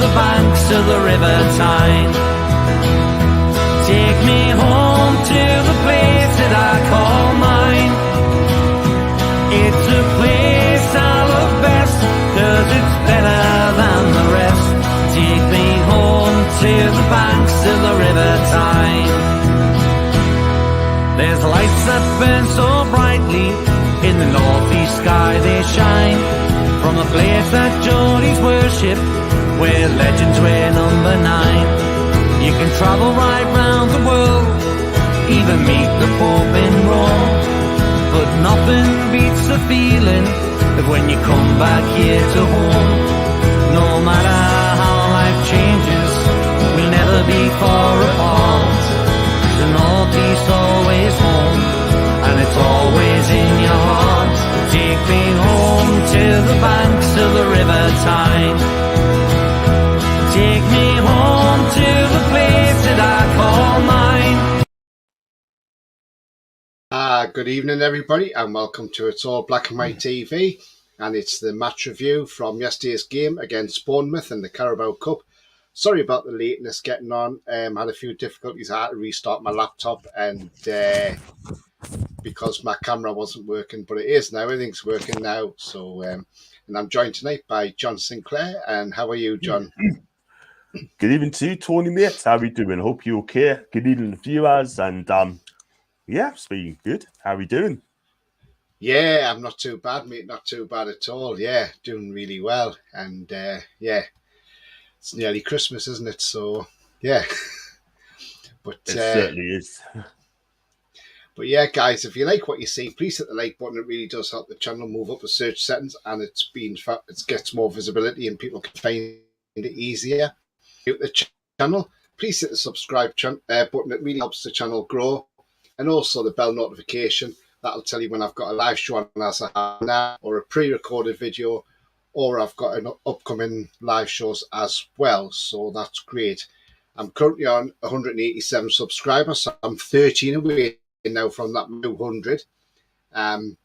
the banks of the River Tyne. Take me home to the place that I call mine. It's a place I love best, 'cause it's better than the rest. Take me home to the banks of the River Tyne. There's lights that burn so brightly, in the northeast sky they shine. From a place that Geordies worship, where legends wear number 9. You can travel right round the world, even meet the Pope in Rome. But nothing beats the feeling of when you come back here to home. No matter how life changes, we'll never be far apart. The northeast always home, and it's always in your heart. Take me home to the banks of the River Tyne. Take me home to the place that I call mine. Good evening, everybody, and welcome to It's All Black and White TV. And it's the match review from yesterday's game against Bournemouth in the Carabao Cup. Sorry about the lateness getting on. Had a few difficulties. I had to restart my laptop, and because my camera wasn't working, but it is now. Everything's working now. So, and I'm joined tonight by John Sinclair. And how are you, John? Good evening to you, Tony, mate. How are you doing? Hope you're okay. Good evening, viewers. And yeah, it's been good. How are you doing? Yeah, I'm not too bad, mate. Not too bad at all. Yeah, doing really well. And yeah, it's nearly Christmas, isn't it? So yeah, but it certainly is. But yeah, guys, if you like what you see, please hit the like button. It really does help the channel move up the search settings, and it gets more visibility, and people can find it easier. The channel, please hit the subscribe button. It really helps the channel grow, and also the bell notification. That'll tell you when I've got a live show on as I have now, or a pre-recorded video, or I've got an upcoming live shows as well. So that's great. I'm currently on 187 subscribers, so I'm 13 away now from that 200.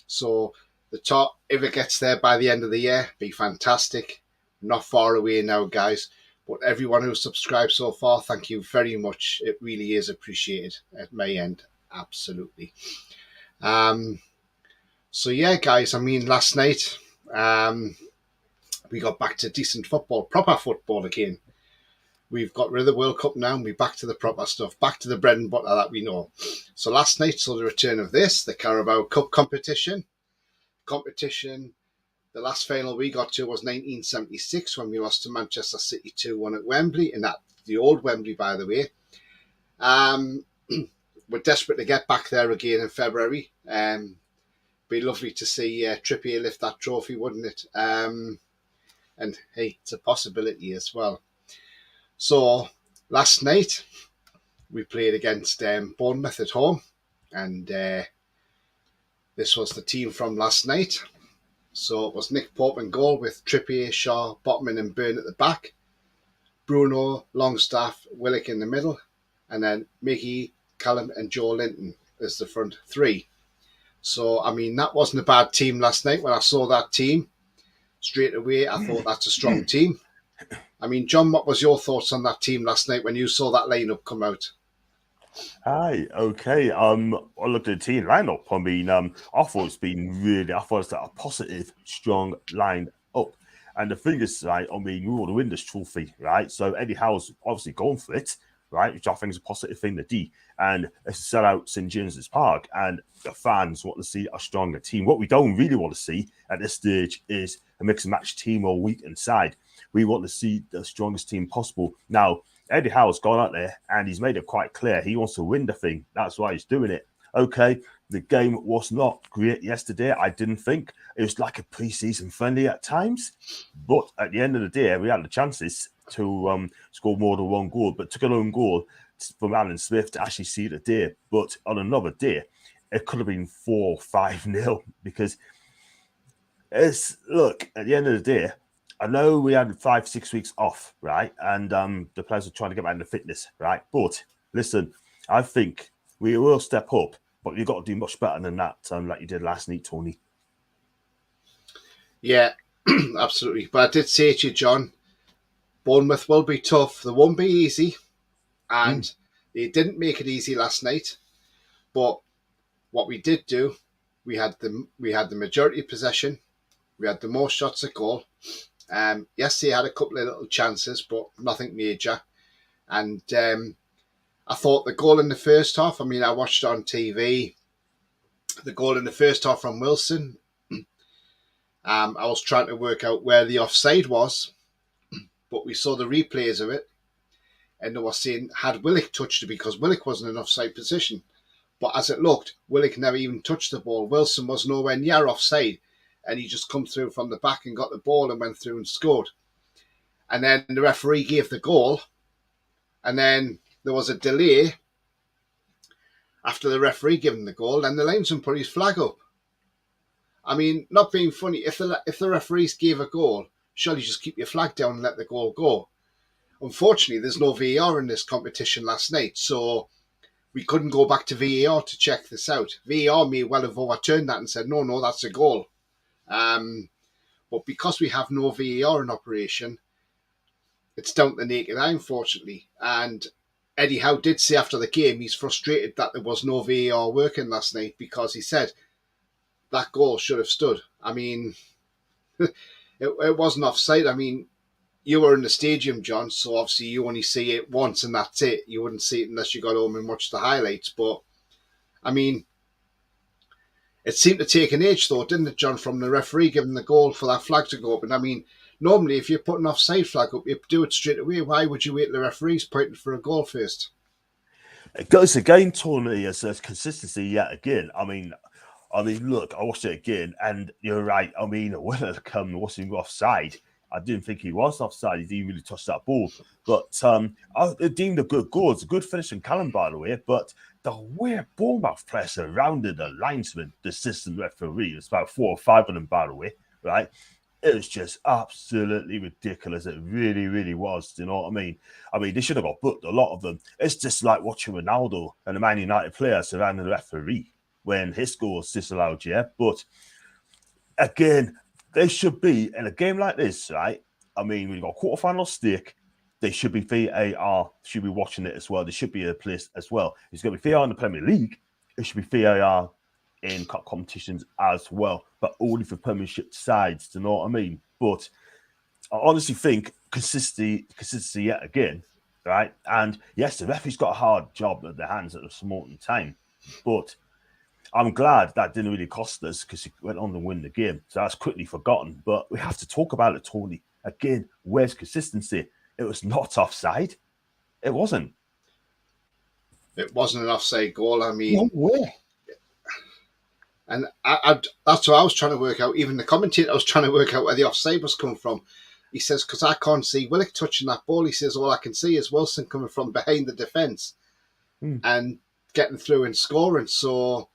So the top, if it gets there by the end of the year, be fantastic. Not far away now, guys. But everyone who's subscribed so far, thank you very much. It really is appreciated at my end. Absolutely. So yeah, guys, I mean, last night we got back to decent football, proper football again. We've got rid of the World Cup now, and we're back to the proper stuff, back to the bread and butter that we know. So last night saw the return of the Carabao Cup competition. The last final we got to was 1976, when we lost to Manchester City 2-1 at Wembley, and that's the old Wembley, by the way. We're desperate to get back there again in February. Be lovely to see Trippier lift that trophy, wouldn't it? And hey, it's a possibility as well. So last night we played against Bournemouth at home, and this was the team from last night. So it was Nick Pope in goal, with Trippier, Shaw, Botman and Byrne at the back, Bruno, Longstaff, Willock in the middle, and then Mickey, Callum and Joe Linton as the front three. So, I mean, that wasn't a bad team last night. When I saw that team, straight away, I thought that's a strong team. I mean, John, what was your thoughts on that team last night when you saw that lineup come out? Hi, okay. I looked at the team lineup. I mean, I thought it's a positive, strong line up. And the thing is, right, I mean, we want to win this trophy, right? So Eddie Howe's obviously going for it, right? Which I think is a positive thing to do. And it's a sell out St. James's Park, and the fans want to see a stronger team. What we don't really want to see at this stage is a mix and match team or weak inside. We want to see the strongest team possible. Now, Eddie Howe's gone out there and he's made it quite clear he wants to win the thing. That's why he's doing it. Okay, the game was not great yesterday. I didn't think. It was like a pre-season friendly at times. But at the end of the day, we had the chances to score more than one goal, but took an own goal from Alan Smith to actually see the day. But on another day, it could have been 4 or 5-0, because look, at the end of the day, I know we had 5-6 weeks off, right? And the players are trying to get back into fitness, right? But listen, I think we will step up, but you've got to do much better than that, like you did last night, Tony. Yeah, absolutely. But I did say to you, John, Bournemouth will be tough. They won't be easy, and they didn't make it easy last night. But what we did do, we had the majority possession. We had the most shots at goal. Yes, they had a couple of little chances, but nothing major. And I thought the goal in the first half, I mean, I watched on TV, the goal in the first half from Wilson. I was trying to work out where the offside was, but we saw the replays of it, and they were saying, had Willock touched it, because Willock wasn't in offside position. But as it looked, Willock never even touched the ball. Wilson was nowhere near offside, and he just come through from the back and got the ball and went through and scored. And then the referee gave the goal, and then there was a delay after the referee giving the goal, and the linesman put his flag up. I mean, not being funny, if the referees gave a goal, surely just keep your flag down and let the goal go. Unfortunately, there's no VAR in this competition last night, so we couldn't go back to VAR to check this out. VAR may well have overturned that and said, no, that's a goal. But because we have no VAR in operation, it's down to the naked eye, unfortunately. And Eddie Howe did say after the game he's frustrated that there was no VAR working last night, because he said that goal should have stood. I mean, it wasn't offside. I mean, you were in the stadium, John, so obviously you only see it once and that's it. You wouldn't see it unless you got home and watched the highlights. But, I mean, it seemed to take an age, though, didn't it, John, from the referee giving the goal for that flag to go up. And, I mean, normally if you're putting an offside flag up, you do it straight away. Why would you wait till the referee's pointing for a goal first? It goes again, Tony, as consistency yet again. I mean, look, I watched it again, and you're right. I mean, when it was he offside, I didn't think he was offside. He didn't really touch that ball. But I deemed a good goal. It's a good finish from Callum, by the way. But the way Bournemouth players surrounded the linesman, the assistant referee, it's about 4 or 5 of them, by the way, right? It was just absolutely ridiculous. It really, really was. Do you know what I mean? I mean, they should have got booked, a lot of them. It's just like watching Ronaldo and the Man United player surrounding the referee when his goal was disallowed, yeah? But again, they should be, in a game like this, right? I mean, we've got a quarterfinal stake. They should be VAR, should be watching it as well. There should be a place as well. It's going to be VAR in the Premier League. It should be VAR in cup competitions as well, but only for Premiership sides, do you know what I mean? But I honestly think consistency yet again, right? And yes, the referee's got a hard job at their hands at this moment in time, but I'm glad that didn't really cost us, because he went on to win the game. So that's quickly forgotten. But we have to talk about it, Tony. Again, where's consistency? It was not offside. It wasn't. It wasn't an offside goal. I mean, no way. And that's what I was trying to work out. Even the commentator was trying to work out where the offside was coming from. He says, because I can't see Willock touching that ball. He says, all I can see is Wilson coming from behind the defence and getting through and scoring. So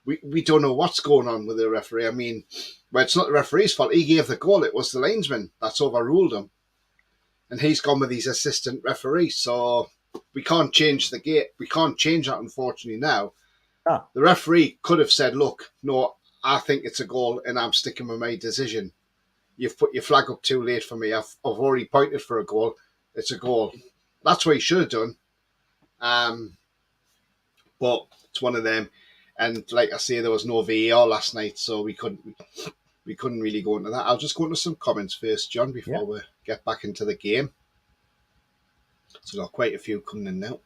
we don't know what's going on with the referee. I mean, well, it's not the referee's fault. He gave the goal. It was the linesman that's overruled him. And he's gone with his assistant referee. So we can't change the gate. We can't change that, unfortunately, now. The referee could have said, look, no, I think it's a goal and I'm sticking with my decision. You've put your flag up too late for me. I've already pointed for a goal. It's a goal. That's what he should have done. But it's one of them. And like I say, there was no VAR last night, so we couldn't really go into that. I'll just go into some comments first, John, before we get back into the game. So got quite a few coming in now.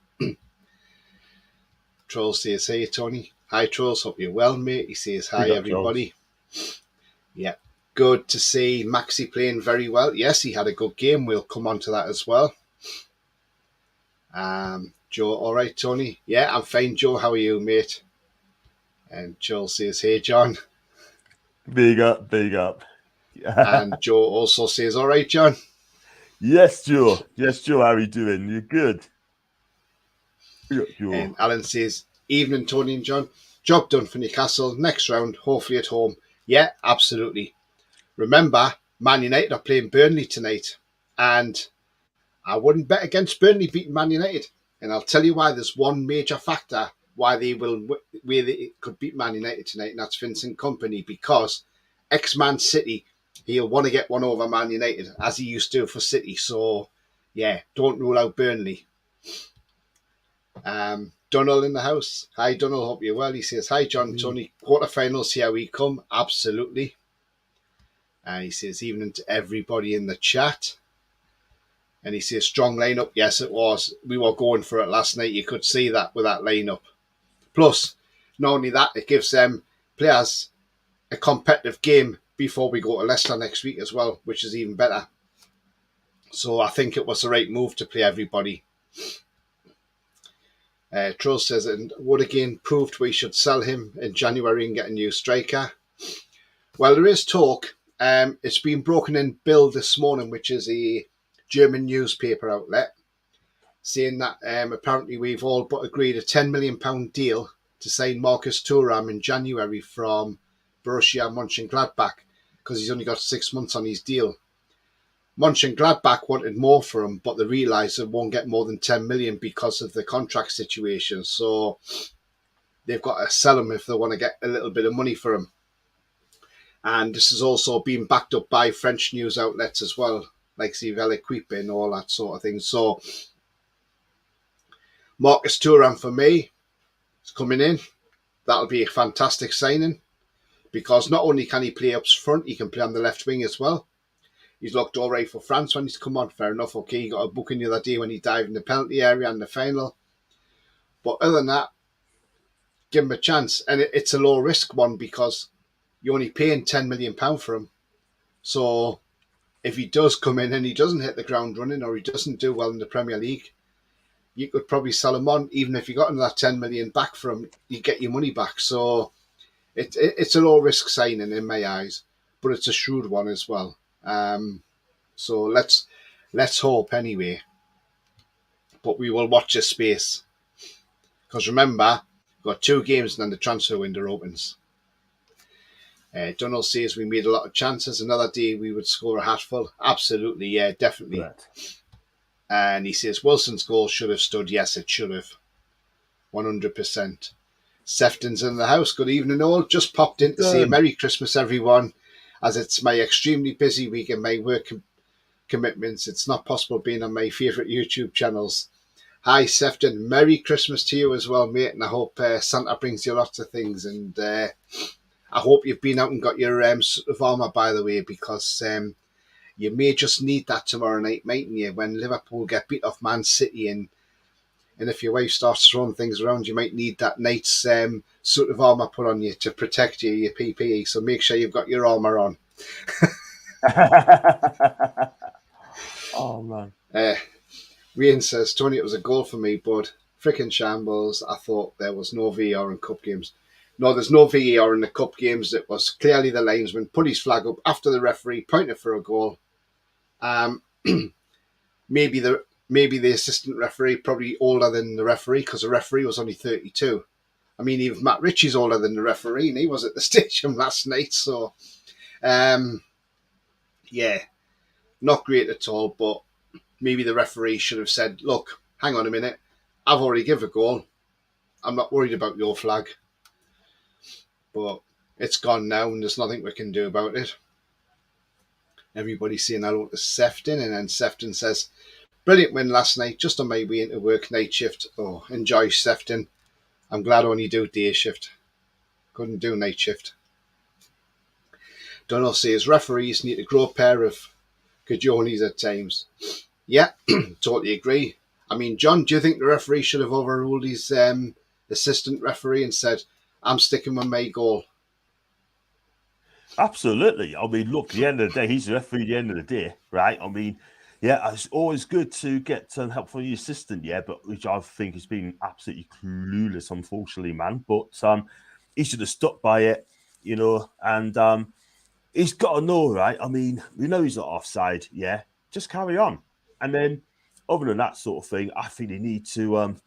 Trolls says, hey, Tony. Hi, Trolls. Hope you're well, mate. He says, hi, everybody. Trolls. Yeah. Good to see Maxi playing very well. Yes, he had a good game. We'll come on to that as well. Joe, all right, Tony? Yeah, I'm fine, Joe. How are you, mate? And Joel says, hey, John. Big up, big up. And Joe also says, all right, John. Yes, Joe. Yes, Joe. How are you doing? You good? And Alan says, evening, Tony and John. Job done for Newcastle. Next round, hopefully at home. Yeah, absolutely. Remember, Man United are playing Burnley tonight. And I wouldn't bet against Burnley beating Man United. And I'll tell you why. There's one major factor why they could beat Man United tonight, and that's Vincent Kompany, because ex-Man City, he'll want to get one over Man United, as he used to for City. So Yeah, don't rule out Burnley. Donald in the house. Hi, Donald. Hope you're well. He says, hi, John, Tony. Quarterfinals, see how we come. Absolutely. And he says, evening to everybody in the chat. And he says, strong lineup. Yes, it was. We were going for it last night. You could see that with that lineup. Plus, not only that, it gives them players a competitive game before we go to Leicester next week as well, which is even better. So I think it was the right move to play everybody. Troll says, and would again proved we should sell him in January and get a new striker. Well, there is talk. It's been broken in Bild this morning, which is a German newspaper outlet, saying that apparently we've all but agreed a £10 million deal to sign Marcus Thuram in January from Borussia Mönchengladbach, because he's only got 6 months on his deal. Mönchengladbach wanted more for him, but they realised they won't get more than 10 million because of the contract situation. So they've got to sell him if they want to get a little bit of money for him. And this has also been backed up by French news outlets as well, like Civil Equipe and all that sort of thing. So Marcus Thuram for me is coming in. That'll be a fantastic signing, because not only can he play up front, he can play on the left wing as well. He's looked all right for France when he's come on. Fair enough. Okay, he got a booking the other day when he dived in the penalty area in the final. But other than that, give him a chance. And it's a low-risk one because you're only paying £10 million for him. So if he does come in and he doesn't hit the ground running, or he doesn't do well in the Premier League, you could probably sell him on. Even if you got another 10 million back from him, you get your money back. So it's a low-risk signing in my eyes, but it's a shrewd one as well. So let's hope anyway. But we will watch this space, because remember, we've got 2 games and then the transfer window opens. Donald says we made a lot of chances. Another day we would score a hatful. Absolutely, yeah, definitely. Right. And he says Wilson's goal should have stood. Yes, it should have. 100%. Sefton's in the house. Good evening, all. Just popped in to say Merry Christmas, everyone. As it's my extremely busy week and my work commitments, it's not possible being on my favourite YouTube channels. Hi, Sefton. Merry Christmas to you as well, mate. And I hope Santa brings you lots of things. And I hope you've been out and got your suit of armour, by the way, because you may just need that tomorrow night, mightn't you, when Liverpool get beat off Man City. And if your wife starts throwing things around, you might need that night's suit of armour put on you to protect you, your PPE. So make sure you've got your armour on. Oh, man. Rian says, Tony, it was a goal for me, but freaking shambles. I thought there was no VAR in cup games. No, there's no VAR in the cup games. It was clearly the linesman put his flag up after the referee pointed for a goal. Maybe the assistant referee, probably older than the referee, because the referee was only 32. I mean, even Matt Ritchie's older than the referee, and he was at the stadium last night. So, yeah, not great at all. But maybe the referee should have said, look, hang on a minute. I've already given a goal. I'm not worried about your flag. But it's gone now, and there's nothing we can do about it. Everybody's saying hello to Sefton, and then Sefton says, brilliant win last night, just on my way into work, night shift. Oh, enjoy, Sefton. I'm glad I only do day shift. Couldn't do night shift. Donald says referees need to grow a pair of cajoles at times. Yeah, totally agree. I mean, John, do you think the referee should have overruled his assistant referee and said, I'm sticking with my goal? Absolutely. I mean, look, at the end of the day, he's the referee at the end of the day, right? I mean, yeah, it's always good to get some help from your assistant, yeah, but which I think has been absolutely clueless, unfortunately, man. But he should have stuck by it, you know, and he's got to know, right? I mean, we know he's not offside, yeah. Just carry on. And then, other than that sort of thing, I think they need to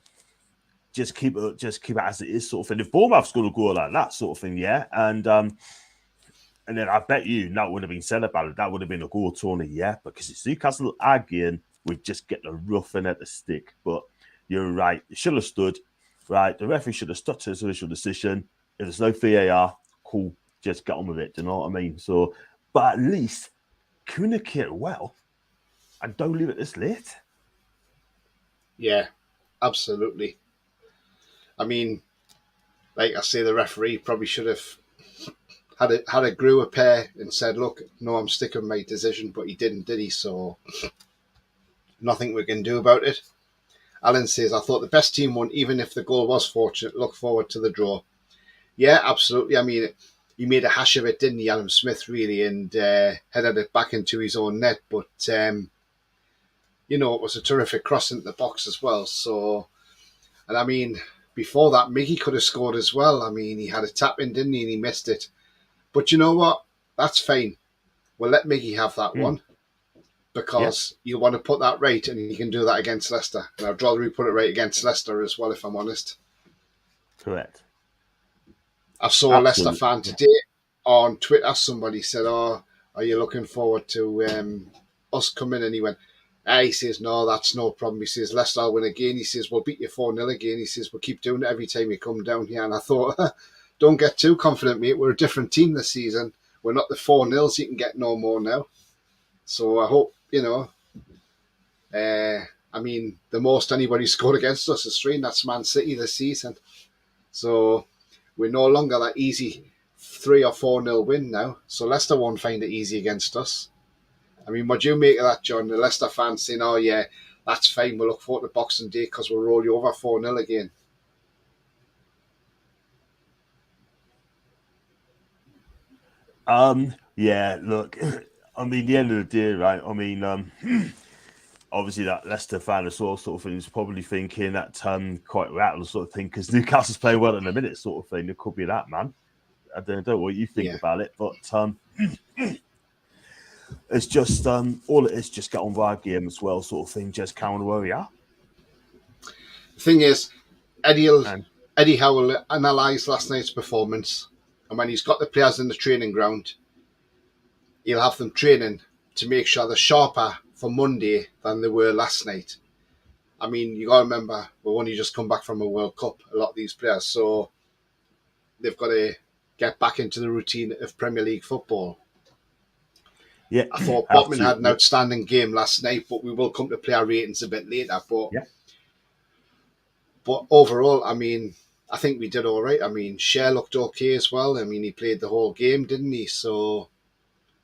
just keep it as it is, sort of thing. If Bournemouth's going to go like that sort of thing, yeah, and then I bet you that would have been said about it. That would have been a goal, Tony, yeah, because it's Newcastle again. We just get the rough end of the stick. But you're right. It should have stood, right? The referee should have stuck to his initial decision. If there's no VAR, cool. Just get on with it. Do you know what I mean? So, but at least communicate well and don't leave it this late. Yeah, absolutely. I mean, like I say, the referee probably should have had a grew a pair and said, "Look, no, I'm sticking with my decision," but he didn't, did he? So nothing we can do about it. Alan says, "I thought the best team won, even if the goal was fortunate. Look forward to the draw." Yeah, absolutely. I mean, he made a hash of it, didn't he, Adam Smith, really, and headed it back into his own net. But it was a terrific cross into the box as well. So, and I mean, before that, Miggy could have scored as well. I mean, he had a tap in, didn't he, and he missed it. But you know what? That's fine. We'll let Miggy have that one because you want to put that right, and he can do that against Leicester. And I'd rather he put it right against Leicester as well, if I'm honest. Correct. I saw a Leicester fan today on Twitter. Somebody said, "Oh, are you looking forward to us coming?" And he went, he says, "No, that's no problem." He says, "Leicester will win again." He says, "We'll beat you 4-0 again." He says, "We'll keep doing it every time you come down here." And I thought, don't get too confident, mate. We're a different team this season. We're not the 4-0s you can get no more now. So I hope, I mean, the most anybody scored against us is 3, and that's Man City this season. So we're no longer that easy 3 or 4-0 win now. So Leicester won't find it easy against us. I mean, what do you make of that, John? The Leicester fans saying, "Oh, yeah, that's fine. We'll look forward to Boxing Day because we'll roll you over 4-0 again." Yeah, look, I mean, the end of the day, right? I mean, obviously that Leicester fan as well, sort of thing, is probably thinking that quite rattled sort of thing because Newcastle's playing well in a minute, sort of thing. It could be that, man. I don't know what you think about it, but it's just all it is, just get on vibe game as well, sort of thing. Just count where we are. The thing is, Eddie Howe will analyse last night's performance, and when he's got the players in the training ground, he'll have them training to make sure they're sharper for Monday than they were last night. I mean, you got to remember, we've only just come back from a World Cup, a lot of these players, so they've got to get back into the routine of Premier League football. Yeah, I thought Botman had an outstanding game last night, but we will come to player ratings a bit later. But overall, I mean, I think we did all right. I mean, Cher looked okay as well. I mean, he played the whole game, didn't he? So,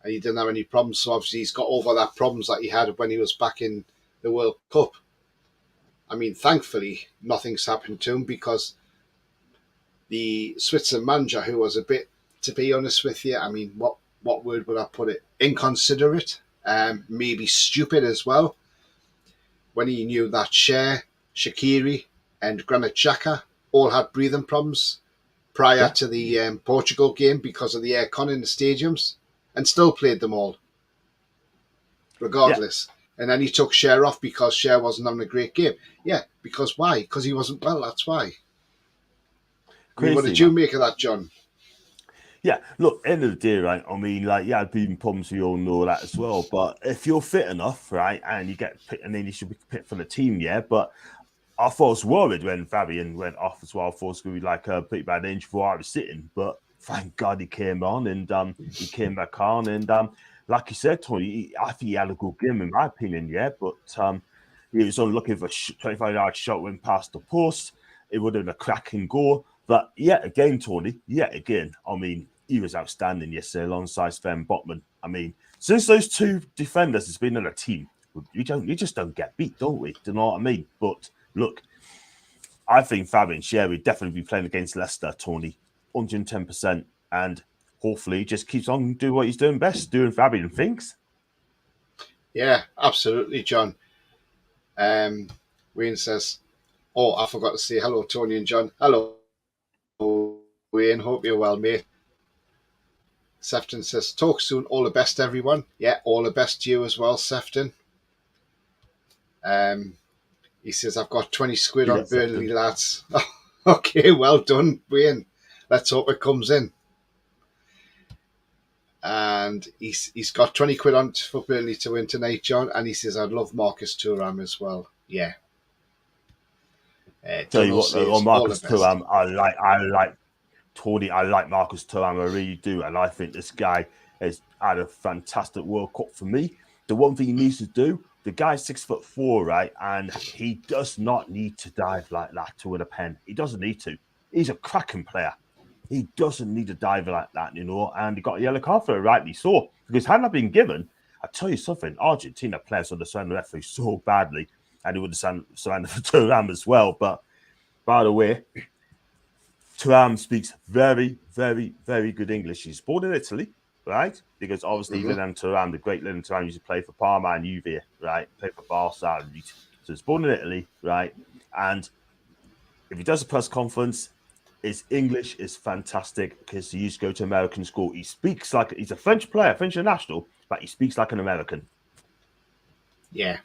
and he didn't have any problems. So obviously he's got over that problems that he had when he was back in the World Cup. I mean, thankfully, nothing's happened to him because the Switzerland manager, who was a bit, to be honest with you, I mean, what word would I put it? Inconsiderate, maybe stupid as well. When he knew that Cher, Shaqiri, and Granit Xhaka all had breathing problems prior to the Portugal game because of the aircon in the stadiums, and still played them all, regardless. And then he took Cher off because Cher wasn't having a great game. Yeah, because why? Because he wasn't well, that's why. I mean, what did you make of that, John? Yeah, look, end of the day, right? I mean, like, yeah, breathing problems, we all know that as well. But if you're fit enough, right, and you get picked, and then you should be picked for the team, yeah. But I thought I was worried when Fabian went off as well. I thought it was going to be like a pretty bad injury before I was sitting. But thank God he came on and he came back on. And like you said, Tony, I think he had a good game, in my opinion, yeah. But he was only looking for a 25-yard shot, went past the post. It would have been a cracking goal. But yet again, Tony, I mean, he was outstanding yesterday alongside Sven Botman. I mean, since those two defenders has been in a team, you just don't get beat, don't we? Do you know what I mean? But look, I think Fabian Cher will definitely be playing against Leicester, Tony, 110%, and hopefully just keeps on doing what he's doing best, doing Fabian things. Yeah, absolutely, John. Wayne says, "Oh, I forgot to say hello, Tony and John. Hello, Wayne. Hope you're well, mate." Sefton says, "Talk soon. All the best, everyone." Yeah, all the best to you as well, Sefton. He says, "I've got 20 quid on Burnley, lads." Okay, well done, Wayne. Let's hope it comes in. And he's got 20 quid on for Burnley to win tonight, John. And he says, "I'd love Marcus Thuram as well." Yeah. Tell you what, though, on Marcus Thuram, I like Tony. I like Marcus Thuram, I really do, and I think this guy has had a fantastic World Cup for me. The one thing he needs to do, The guy's 6'4", right? And he does not need to dive like that to win a pen. He doesn't need to. He's a cracking player. He doesn't need to dive like that, and he got a yellow card for it, rightly so. Because had that been given, I tell you something, Argentina players understand the referee so badly, and he would have surrounded for Thuram as well. But by the way, Thuram speaks very, very, very good English. He's born in Italy, right? Because obviously Lilian Thuram, the great Lilian Thuram, used to play for Parma and Juve, right? Play for Barca. So he's born in Italy, right? And if he does a press conference, his English is fantastic because he used to go to American school. He speaks like he's a French player, French national, but he speaks like an American. Yeah.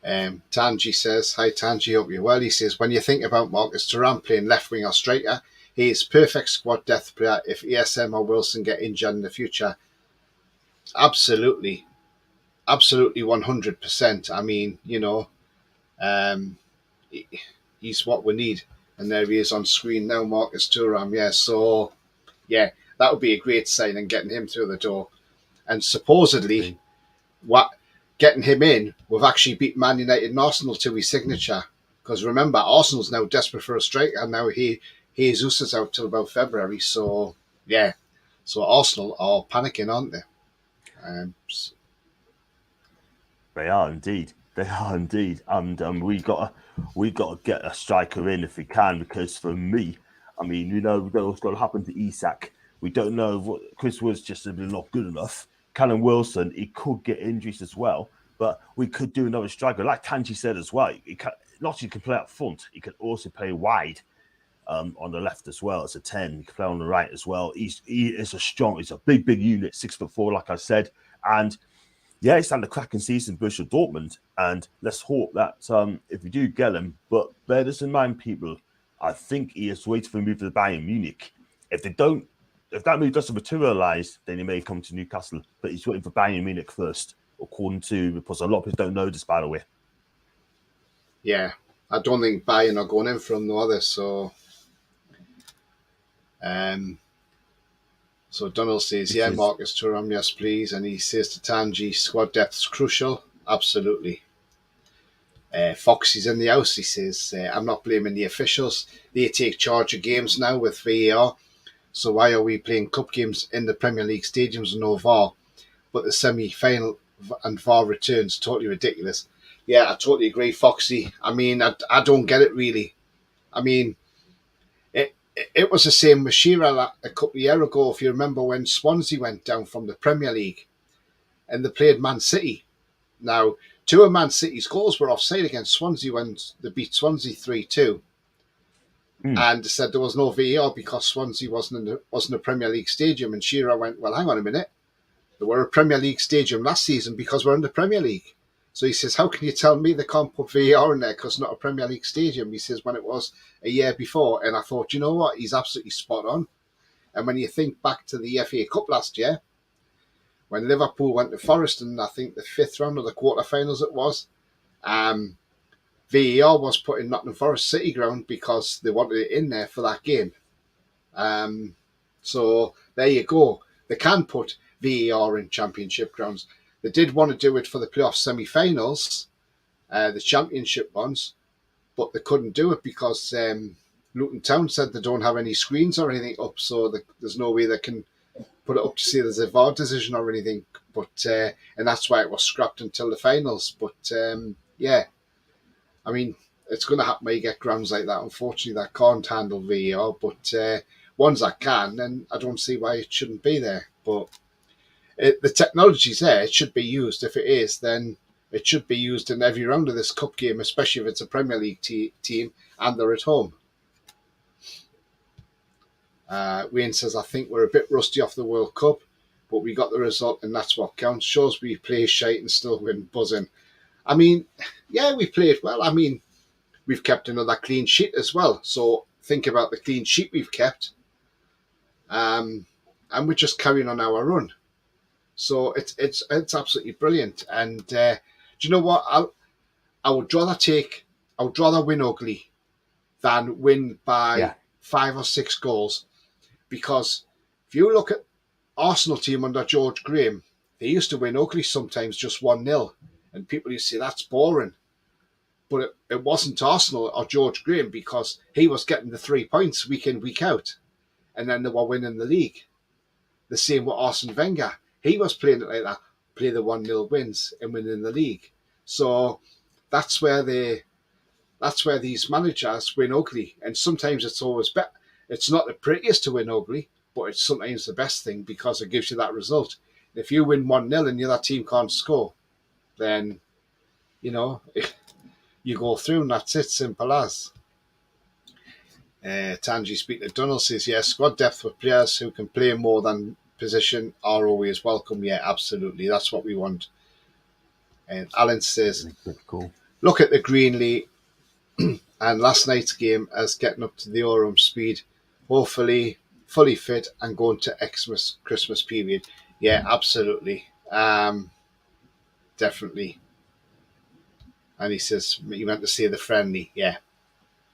Tanji says, hi Tanji, hope you're well. He says, when you think about Marcus Thuram playing left wing or striker, he is perfect squad depth player if ESM or Wilson get injured in the future. Absolutely. Absolutely 100%. I mean, he's what we need. And there he is on screen now, Marcus Thuram. Yeah, so, yeah, that would be a great sign and getting him through the door. And supposedly, getting him in, we've actually beat Man United and Arsenal to his signature. Because remember, Arsenal's now desperate for a striker, and now Jesus is out till about February. So, yeah. So Arsenal are panicking, aren't they? They are indeed. They are indeed. And we got to get a striker in if we can, because for me, I mean, we know what's going to happen to Isak. We don't know what Chris Wood's just simply not good enough. Callum Wilson, he could get injuries as well, but we could do another striker. Like Tanji said as well, he can play up front. He can also play wide on the left as well as a 10. He can play on the right as well. He's a big unit, 6'4", like I said. And yeah, he's had a cracking season, Borussia Dortmund. And let's hope that if we do get him, but bear this in mind, people, I think he is waiting for a move to Bayern Munich. If that move doesn't materialise, then he may come to Newcastle. But he's waiting for Bayern Munich first, according to reports. A lot of people don't know this, by the way. Yeah, I don't think Bayern are going in for him, no other. So, Donald says, yeah, Marcus Thuram, yes, please. And he says to Tanji, squad depth's crucial. Absolutely. Foxy's in the house, he says. I'm not blaming the officials. They take charge of games now with VAR. So why are we playing cup games in the Premier League stadiums with no VAR? But the semi-final and VAR returns, totally ridiculous. Yeah, I totally agree, Foxy. I mean, I don't get it, really. I mean, it was the same with Shearer a couple of years ago, if you remember, when Swansea went down from the Premier League and they played Man City. Now, 2 of Man City's goals were offside against Swansea when they beat Swansea 3-2. And they said there was no VAR because Swansea wasn't a Premier League stadium. And Shearer went, well, hang on a minute. They were a Premier League stadium last season because we're in the Premier League. So he says, how can you tell me they can't put VAR in there because it's not a Premier League stadium? He says, when it was a year before. And I thought, you know what? He's absolutely spot on. And when you think back to the FA Cup last year, when Liverpool went to Forest in, I think, the 5th round of the quarterfinals it was, VAR was put in Nottingham Forest City ground because they wanted it in there for that game. So there you go. They can put VAR in championship grounds. They did want to do it for the playoff semi-finals, the championship ones, but they couldn't do it because Luton Town said they don't have any screens or anything up, so there's no way they can put it up to see there's a VAR decision or anything. But and that's why it was scrapped until the finals. But yeah, I mean, it's going to happen when you get grounds like that, unfortunately, that can't handle VAR. But ones that can, then I don't see why it shouldn't be there. But the technology's there. It should be used. If it is, then it should be used in every round of this cup game, especially if it's a Premier League team and they're at home. Wayne says, I think we're a bit rusty off the World Cup, but we got the result and that's what counts. Shows we play shite and still win buzzing. I mean, yeah, we played well. I mean, we've kept another clean sheet as well. So think about the clean sheet we've kept. And we're just carrying on our run. So it's absolutely brilliant. And do you know what? I would rather win ugly than win by 5 or 6 goals. Because if you look at Arsenal team under George Graham, They used to win ugly sometimes, just 1-0, and people used to say that's boring. But it wasn't Arsenal or George Graham, because he was getting the 3 points week in, week out, and then they were winning the league. The same with Arsene Wenger. He was playing it like that, play the 1-0 wins and winning the league. So that's where these managers win ugly, and sometimes it's always better. It's not the prettiest to win ugly, but it's sometimes the best thing because it gives you that result. If you win 1-0 and the other team can't score, then you go through, and that's it. Simple as. Tanji speaking to Donald says, yes, squad depth with players who can play more than position are always welcome. Yeah, absolutely. That's what we want. And Alan says, Cool. Look at the Greenlee and last night's game as getting up to the Orem speed, hopefully fully fit and going to Xmas Christmas period. Yeah, absolutely. Definitely. And he says, you meant to say the friendly. Yeah,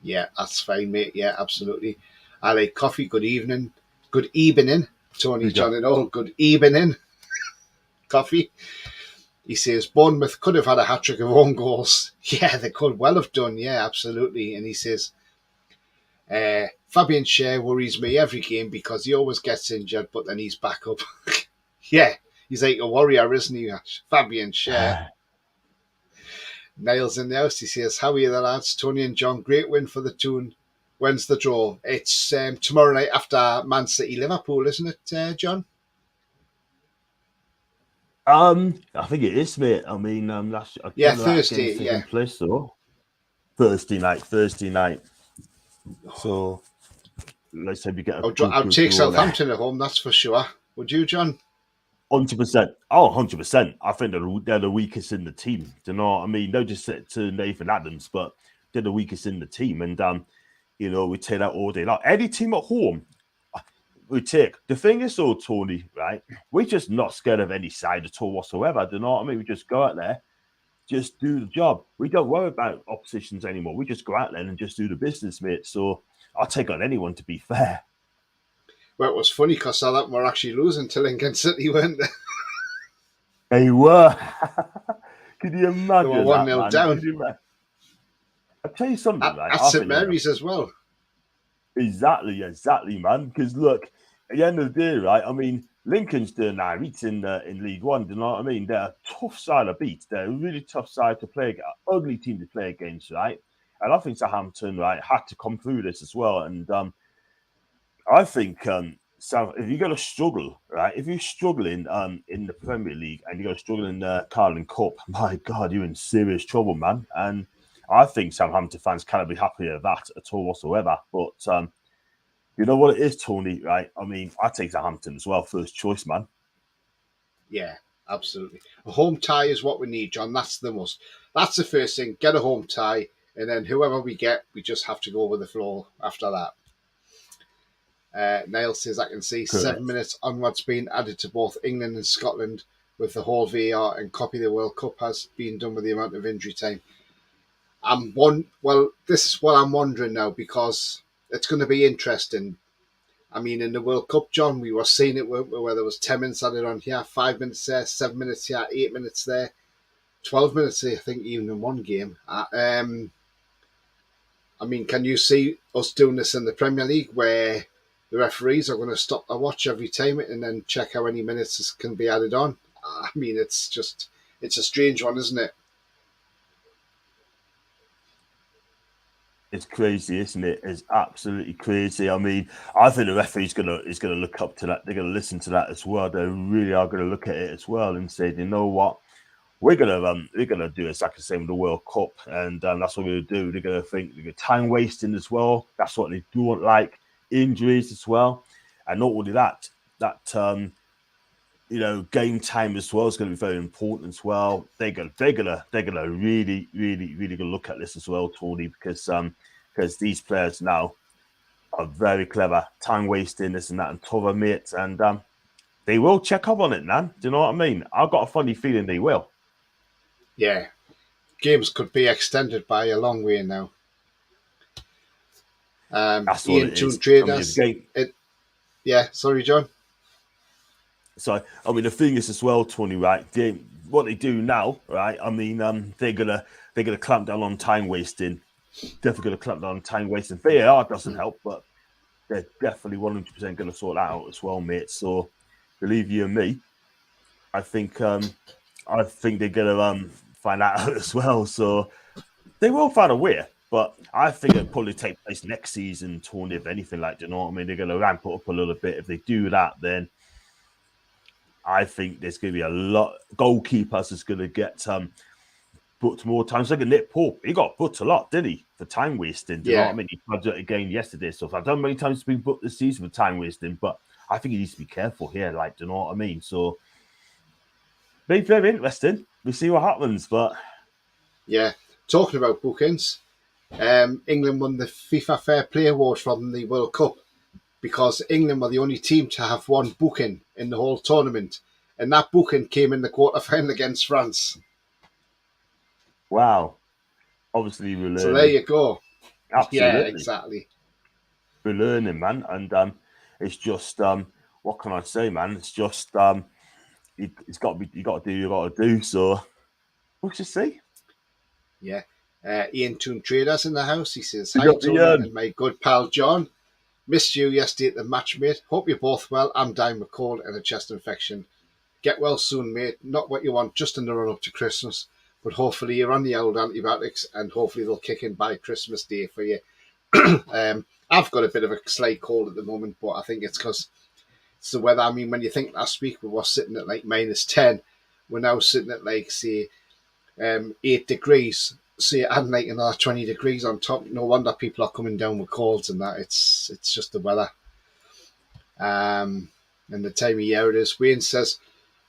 that's fine, mate. Yeah, absolutely. I like coffee. Good evening. Good evening, Tony, John and all. Good evening. Coffee. He says, Bournemouth could have had a hat-trick of own goals. Yeah, they could well have done. Yeah, absolutely. And he says, Fabian Schär worries me every game because he always gets injured, but then he's back up. Yeah, he's like a warrior, isn't he, Fabian Schär? Niles in the house. He says, how are you, the lads? Tony and John, great win for the Toon. When's the draw? It's tomorrow night after Man City Liverpool, isn't it, John? I think it is, mate. I mean, that's Thursday. Yeah, place, so Thursday night. So let's say we get I'd take Southampton at home. That's for sure. Would you, John? 100%. Oh, 100%. I think they're the weakest in the team. Do you know what I mean? Don't just sit to Nathan Adams, but they're the weakest in the team. And, we take that all day long. Any team at home, we take. The thing is, though, Tony, right? We're just not scared of any side at all whatsoever. Do you know what I mean? We just go out there, just do the job. We don't worry about oppositions anymore. We just go out there and just do the business, mate. So I'll take on anyone, to be fair. Well, it was funny because Southampton were actually losing to Lincoln City, weren't they? They were. Can you imagine? They were 1-0 down. I'll tell you something. At St Mary's as well. Exactly, man. Because look, at the end of the day, right? I mean, Lincoln's doing now. It's in League One. Do you know what I mean? They're a tough side to beat. They're a really tough side to play against. Ugly team to play against, right? And I think Southampton, right, had to come through this as well. And I think so if you're going to struggle, right? If you're struggling in the Premier League and you're going to struggle in the Carling Cup, my God, you're in serious trouble, man. And I think Southampton fans cannot be happy with that at all whatsoever. But you know what it is, Tony, right? I mean, I take Southampton as well, first choice, man. Yeah, absolutely. A home tie is what we need, John. That's the first thing. Get a home tie, and then whoever we get, we just have to go with the flow after that. Niall says, I can see correct. 7 minutes onwards being added to both England and Scotland with the whole VAR and copy the World Cup has been done with the amount of injury time. This is what I'm wondering now, because it's going to be interesting. I mean, in the World Cup, John, we were seeing it where there was 10 minutes added on here, 5 minutes there, 7 minutes here, 8 minutes there, 12 minutes, I think, even in one game. I mean, can you see us doing this in the Premier League where the referees are going to stop a watch every time and then check how many minutes can be added on? I mean, it's a strange one, isn't it? It's crazy, isn't it? It's absolutely crazy. I mean, I think the referee is gonna look up to that. They're gonna listen to that as well. They really are gonna look at it as well and say, you know what, we're gonna do exactly the same with the World Cup, and that's what we're gonna do. They're gonna think they're time wasting as well. That's what they don't like. Injuries as well, and not only that game time as well is going to be very important as well. They're gonna really gonna look at this as well, Tony, because these players now are very clever, time wasting this and that and tougher mates, and they will check up on it, man. Do you know what I mean? I've got a funny feeling they will. Yeah, games could be extended by a long way now. That's Ian what it is. Traders. Sorry, John. So, I mean, the thing is as well, Tony, right? What they do now, right? I mean, they're gonna clamp down on time wasting. Definitely gonna clamp down on time wasting. VAR doesn't help, but they're definitely 100% gonna sort that out as well, mate. So, believe you and me, I think they're gonna find that out as well. So they will find a way. But I think it'll probably take place next season, Tony, if anything, like, you know what I mean? They're going to ramp it up a little bit. If they do that, then I think there's going to be a lot. Goalkeepers is going to get booked more times. Like Nick Pope, he got booked a lot, didn't he? For time wasting. Do you know what I mean? He tried it again yesterday. So I don't know how many times he's been booked this season for time wasting, but I think he needs to be careful here. Like, do you know what I mean? So, very, very interesting. We'll see what happens, but yeah. Talking about bookings, England won the FIFA Fair Play Award from the World Cup because England were the only team to have one booking in the whole tournament, and that booking came in the quarter-final against France. wow. Obviously, we're learning. So there you go. Absolutely. Yeah, exactly. We're learning, man. And it's just, what can I say, man? It's just, it's got to be, you got to do. So, we'll just see. Yeah. Ian Toon Traders in the house. He says, You hi, got Tony, the, and my good pal John. Missed you yesterday at the match, mate. Hope you're both well. I'm dying with cold and a chest infection. Get well soon, mate. Not what you want just in the run up to Christmas, but hopefully you're on the old antibiotics and hopefully they'll kick in by Christmas Day for you. I've got a bit of a slight cold at the moment, but I think it's because it's the weather. I mean, when you think last week we were sitting at like -10, we're now sitting at like, say, 8 degrees. So you add like another 20 degrees on top. No wonder people are coming down with colds and that. It's just the weather. And the time of year it is. Wayne says,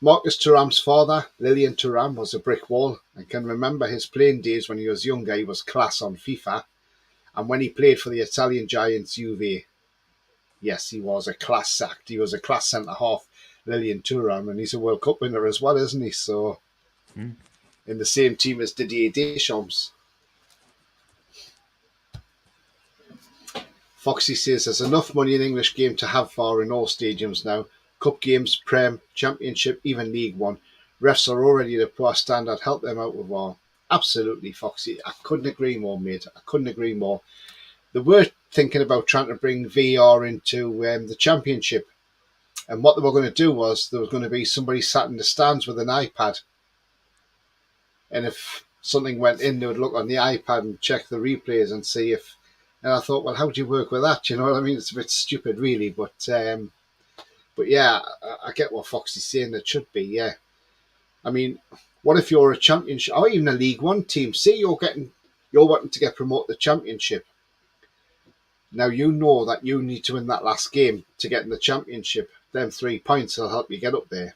Marcus Thuram's father, Lilian Thuram, was a brick wall and can remember his playing days when he was younger. He was class on FIFA. And when he played for the Italian Giants Juve, yes, he was a class act. He was a class centre-half, Lilian Thuram, and he's a World Cup winner as well, isn't he? So, in the same team as Didier Deschamps. Foxy says there's enough money in English game to have for in all stadiums now. Cup games, Prem, Championship, even League One. Refs are already at a poor standard. Help them out with VAR. Absolutely, Foxy. I couldn't agree more, mate. I couldn't agree more. They were thinking about trying to bring VR into the Championship. And what they were going to do was there was going to be somebody sat in the stands with an iPad. And if something went in, they would look on the iPad and check the replays and see if... And I thought, well, how do you work with that? You know what I mean? It's a bit stupid, really. But yeah, I get what Foxy's saying. It should be, yeah. I mean, what if you're a Championship or even a League One team? Say you're wanting to get promoted to the Championship. Now you know that you need to win that last game to get in the Championship. Them 3 points will help you get up there.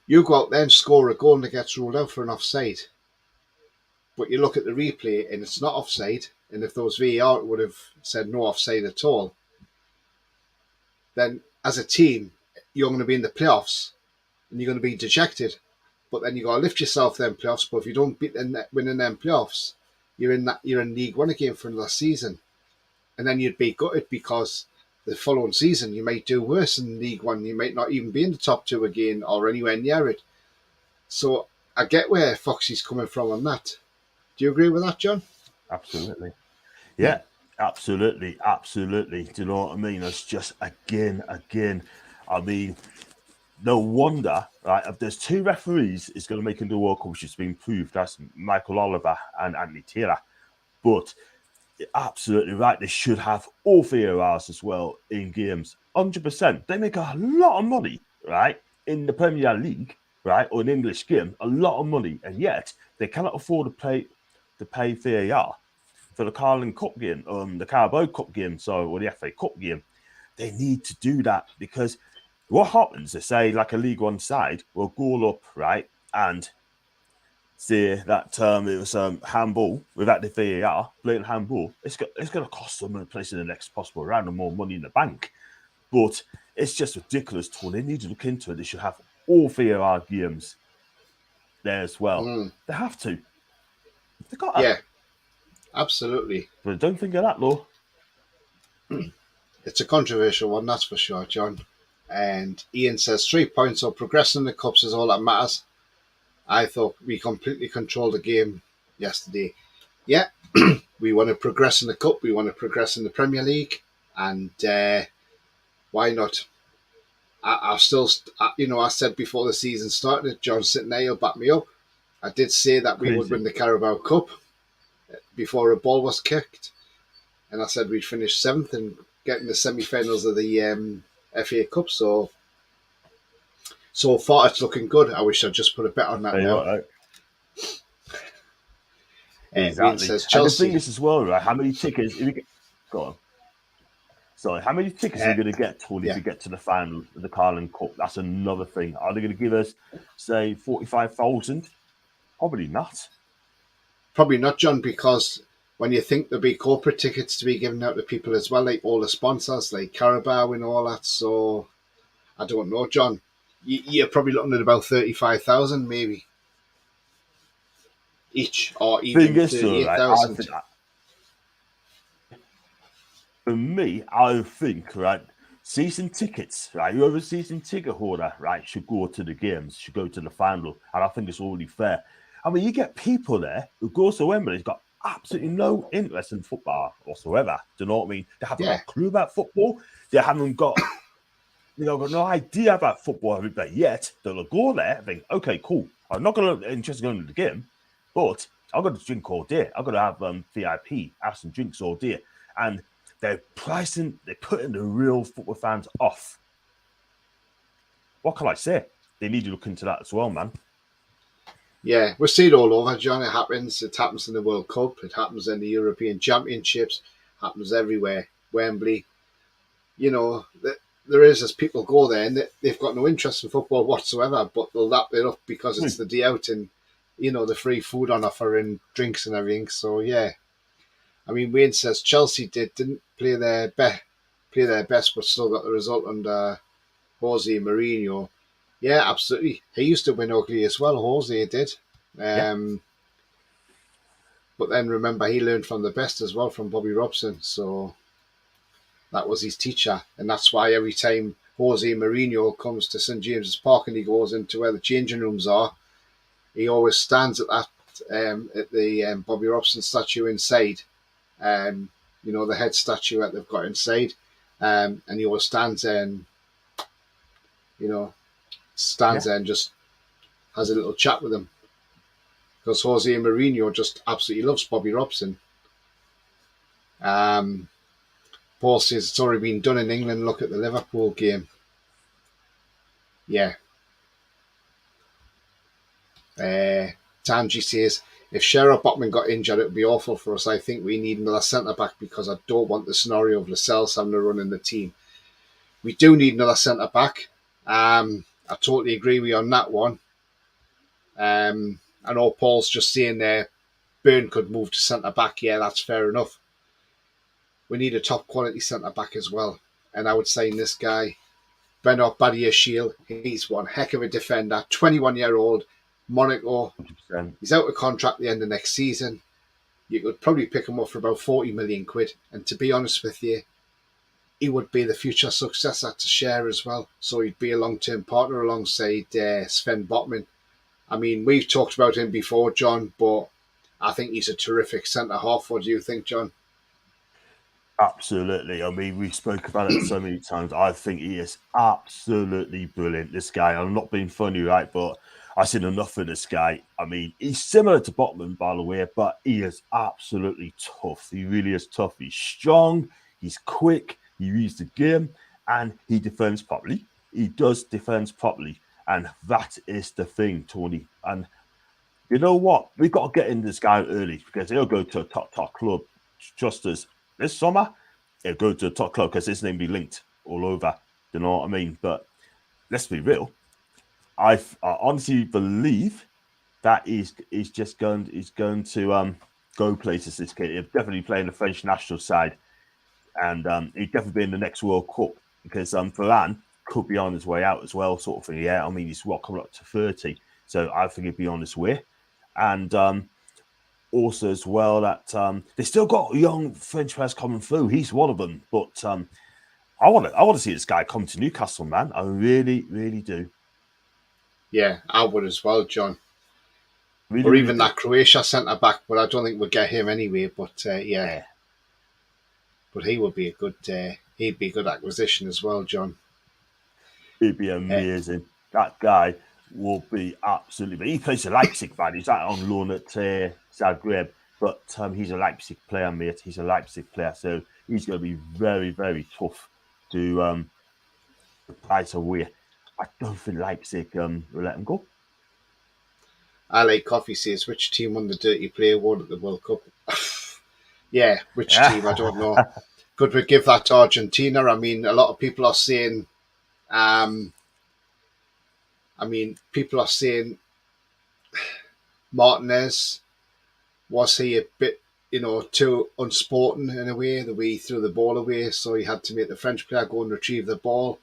You go out there and score a goal and it gets ruled out for an offside. But you look at the replay and it's not offside. And if those VAR would have said no offside at all, then as a team, you're going to be in the playoffs and you're going to be dejected. But then you got to lift yourself them playoffs. But if you don't win in them playoffs, you're in League One again for another season. And then you'd be gutted because the following season you might do worse in League One. You might not even be in the top 2 again or anywhere near it. So I get where Foxy's coming from on that. Do you agree with that, John? Absolutely. Yeah, absolutely. Do you know what I mean? It's just, again, I mean, no wonder, right, if there's 2 referees it's going to make into the World Cup, which has been proved. That's Michael Oliver and Anthony Taylor. But you're absolutely right. They should have all VARs as well in games. 100%. They make a lot of money, right, in the Premier League, right, or an English game, a lot of money, and yet they cannot afford to pay VAR for the Carling Cup game, the Carabao Cup game, or the FA Cup game. They need to do that because what happens is, say, like a League One side will goal up, right, and say that it was handball without the VAR, blatant handball. It's going to cost them a place in the next possible round and more money in the bank. But it's just ridiculous, Tony. They need to look into it. They should have all VAR games there as well. They have to. They got yeah. Absolutely. But don't think of that, though. It's a controversial one, that's for sure, John. And Ian says 3 points or progressing in the cups is all that matters. I thought we completely controlled the game yesterday. Yeah, we want to progress in the cup. We want to progress in the Premier League, and why not? I still, I said before the season started, John sitting there, he'll back me up. I did say that we would win the Carabao Cup before a ball was kicked, and I said we'd finish 7th and get in the semi-finals of the FA Cup. So far, it's looking good. I wish I'd just put a bet on that now. Exactly. Says Chelsea. And the thing is as well, right? How many tickets? Go on. Sorry, how many tickets are you going to get if you get to the final of the Carling Cup? That's another thing. Are they going to give us, say, 45,000? Probably not. Probably not, John, because when you think there'll be corporate tickets to be given out to people as well, like all the sponsors, like Carabao and all that. So I don't know, John. You're probably looking at about 35,000, maybe each, or even 38,000. For me, I think, right, season tickets, right, whoever season ticket holder, right, should go to the games, should go to the final, and I think it's only fair. I mean, you get people there who go to Wembley, got absolutely no interest in football whatsoever. Do you know what I mean? They haven't got a clue about football. They haven't got, got no idea about football yet. They'll go there and think, okay, cool. I'm not going to interested in going to the game, but I've got to drink all day. I've got to have VIP, have some drinks all day, and they're putting the real football fans off. What can I say? They need to look into that as well, man. Yeah, we see it all over, John. It happens. It happens in the World Cup. It happens in the European Championships. It happens everywhere. Wembley. There is, as people go there, and they've got no interest in football whatsoever, but they'll lap it up because it's the day out and, the free food on offer and drinks and everything. So, yeah. I mean, Wayne says Chelsea didn't play their best, but still got the result under Jose Mourinho. Yeah, absolutely. He used to win ugly as well. Jose did. But then remember, he learned from the best as well, from Bobby Robson. So that was his teacher, and that's why every time Jose Mourinho comes to St James's Park and he goes into where the changing rooms are, he always stands at that at the Bobby Robson statue inside. The head statue that they've got inside, and he always stands there and, there and just has a little chat with him. Because Jose Mourinho just absolutely loves Bobby Robson. Paul says it's already been done in England. Look at the Liverpool game. Yeah. Tanji says, if Sherrod Botman got injured, it would be awful for us. I think we need another centre-back because I don't want the scenario of Lascelles having to run in the team. We do need another centre-back. I totally agree with you on that one. I know Paul's just saying there, Byrne could move to centre-back. Yeah, that's fair enough. We need a top-quality centre-back as well. And I would say in this guy, Bernard Badiashile, he's one heck of a defender, 21-year-old, Monaco. 100%. He's out of contract at the end of next season. You could probably pick him up for about 40 million quid. And to be honest with you, he would be the future successor to Cher as well. So he'd be a long-term partner alongside Sven Botman. I mean, we've talked about him before, John, but I think he's a terrific centre-half. What do you think, John? Absolutely. I mean, we spoke about it so many times. I think he is absolutely brilliant, this guy. I'm not being funny, right? But I've seen enough of this guy. I mean, he's similar to Botman, by the way, but he is absolutely tough. He really is tough. He's strong. He's quick. He reads the game, and he defends properly. He does defend properly, and that is the thing, Tony. And you know what? We've got to get in this guy early because he'll go to a top club. Trust us. This summer, he'll go to a top club because his name will be linked all over. You know what I mean? But let's be real. I honestly believe that he's going to go places this kid. He'll definitely play in the French national side, and he'd definitely be in the next World Cup because Varane could be on his way out as well, sort of thing. Yeah, I mean he's coming up to 30, so I think he'd be on his way, and also as well that they still got young French players coming through. He's one of them, but I want to see this guy come to Newcastle, man. I really, really do. Yeah, I would as well, John. Really, Or really even do. that Croatia centre back, but I don't think we'll get him anyway. But yeah, but he would be a good. He'd be a good acquisition as well, John. It'd be Uh, amazing. That guy will be absolutely. But he plays for Leipzig, man. He's out on loan at Zagreb, but he's a Leipzig player, mate. He's a Leipzig player, so he's going to be very, very tough to price away. I don't think Leipzig will let him go. I like Coffee says, which team won the Dirty Play Award at the World Cup? Yeah, which team? I don't know. Could we give that to Argentina? I mean, a lot of people are saying. People are saying Martinez, was he a bit, too unsporting in a way, the way he threw the ball away, so he had to make the French player go and retrieve the ball.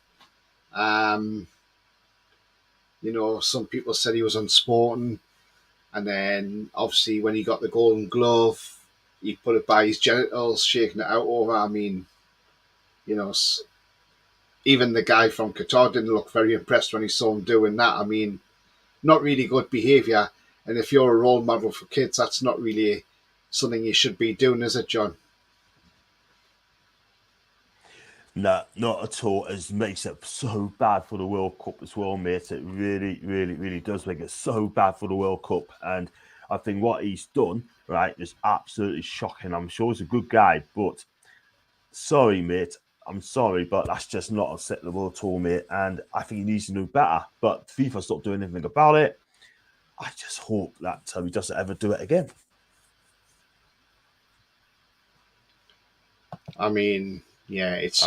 Some people said he was unsporting, and then obviously when he got the Golden Glove, he put it by his genitals, shaking it out over. I mean, even the guy from Qatar didn't look very impressed when he saw him doing that. I mean, not really good behaviour. And if you're a role model for kids, that's not really something you should be doing, is it, John? No, not at all. It makes it so bad for the World Cup as well, mate. It really, really, really does make it so bad for the World Cup. And I think what he's done, right, is absolutely shocking. I'm sure he's a good guy, but sorry, mate. I'm sorry, but that's just not acceptable at all, mate. And I think he needs to know better. But FIFA's not doing anything about it. I just hope that he doesn't ever do it again. I mean, yeah, it's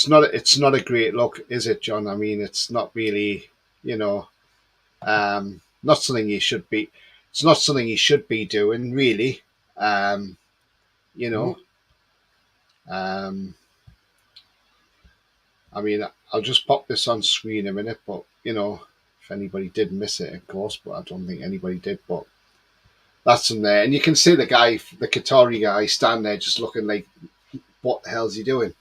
not a great look, is it, John? I mean, it's not really, not something you should be. It's not something you should be doing, really. I mean, I'll just pop this on screen a minute, but if anybody did miss it, of course, but I don't think anybody did. But that's in there, and you can see the guy, the Qatari guy, stand there just looking like, what the hell's he doing?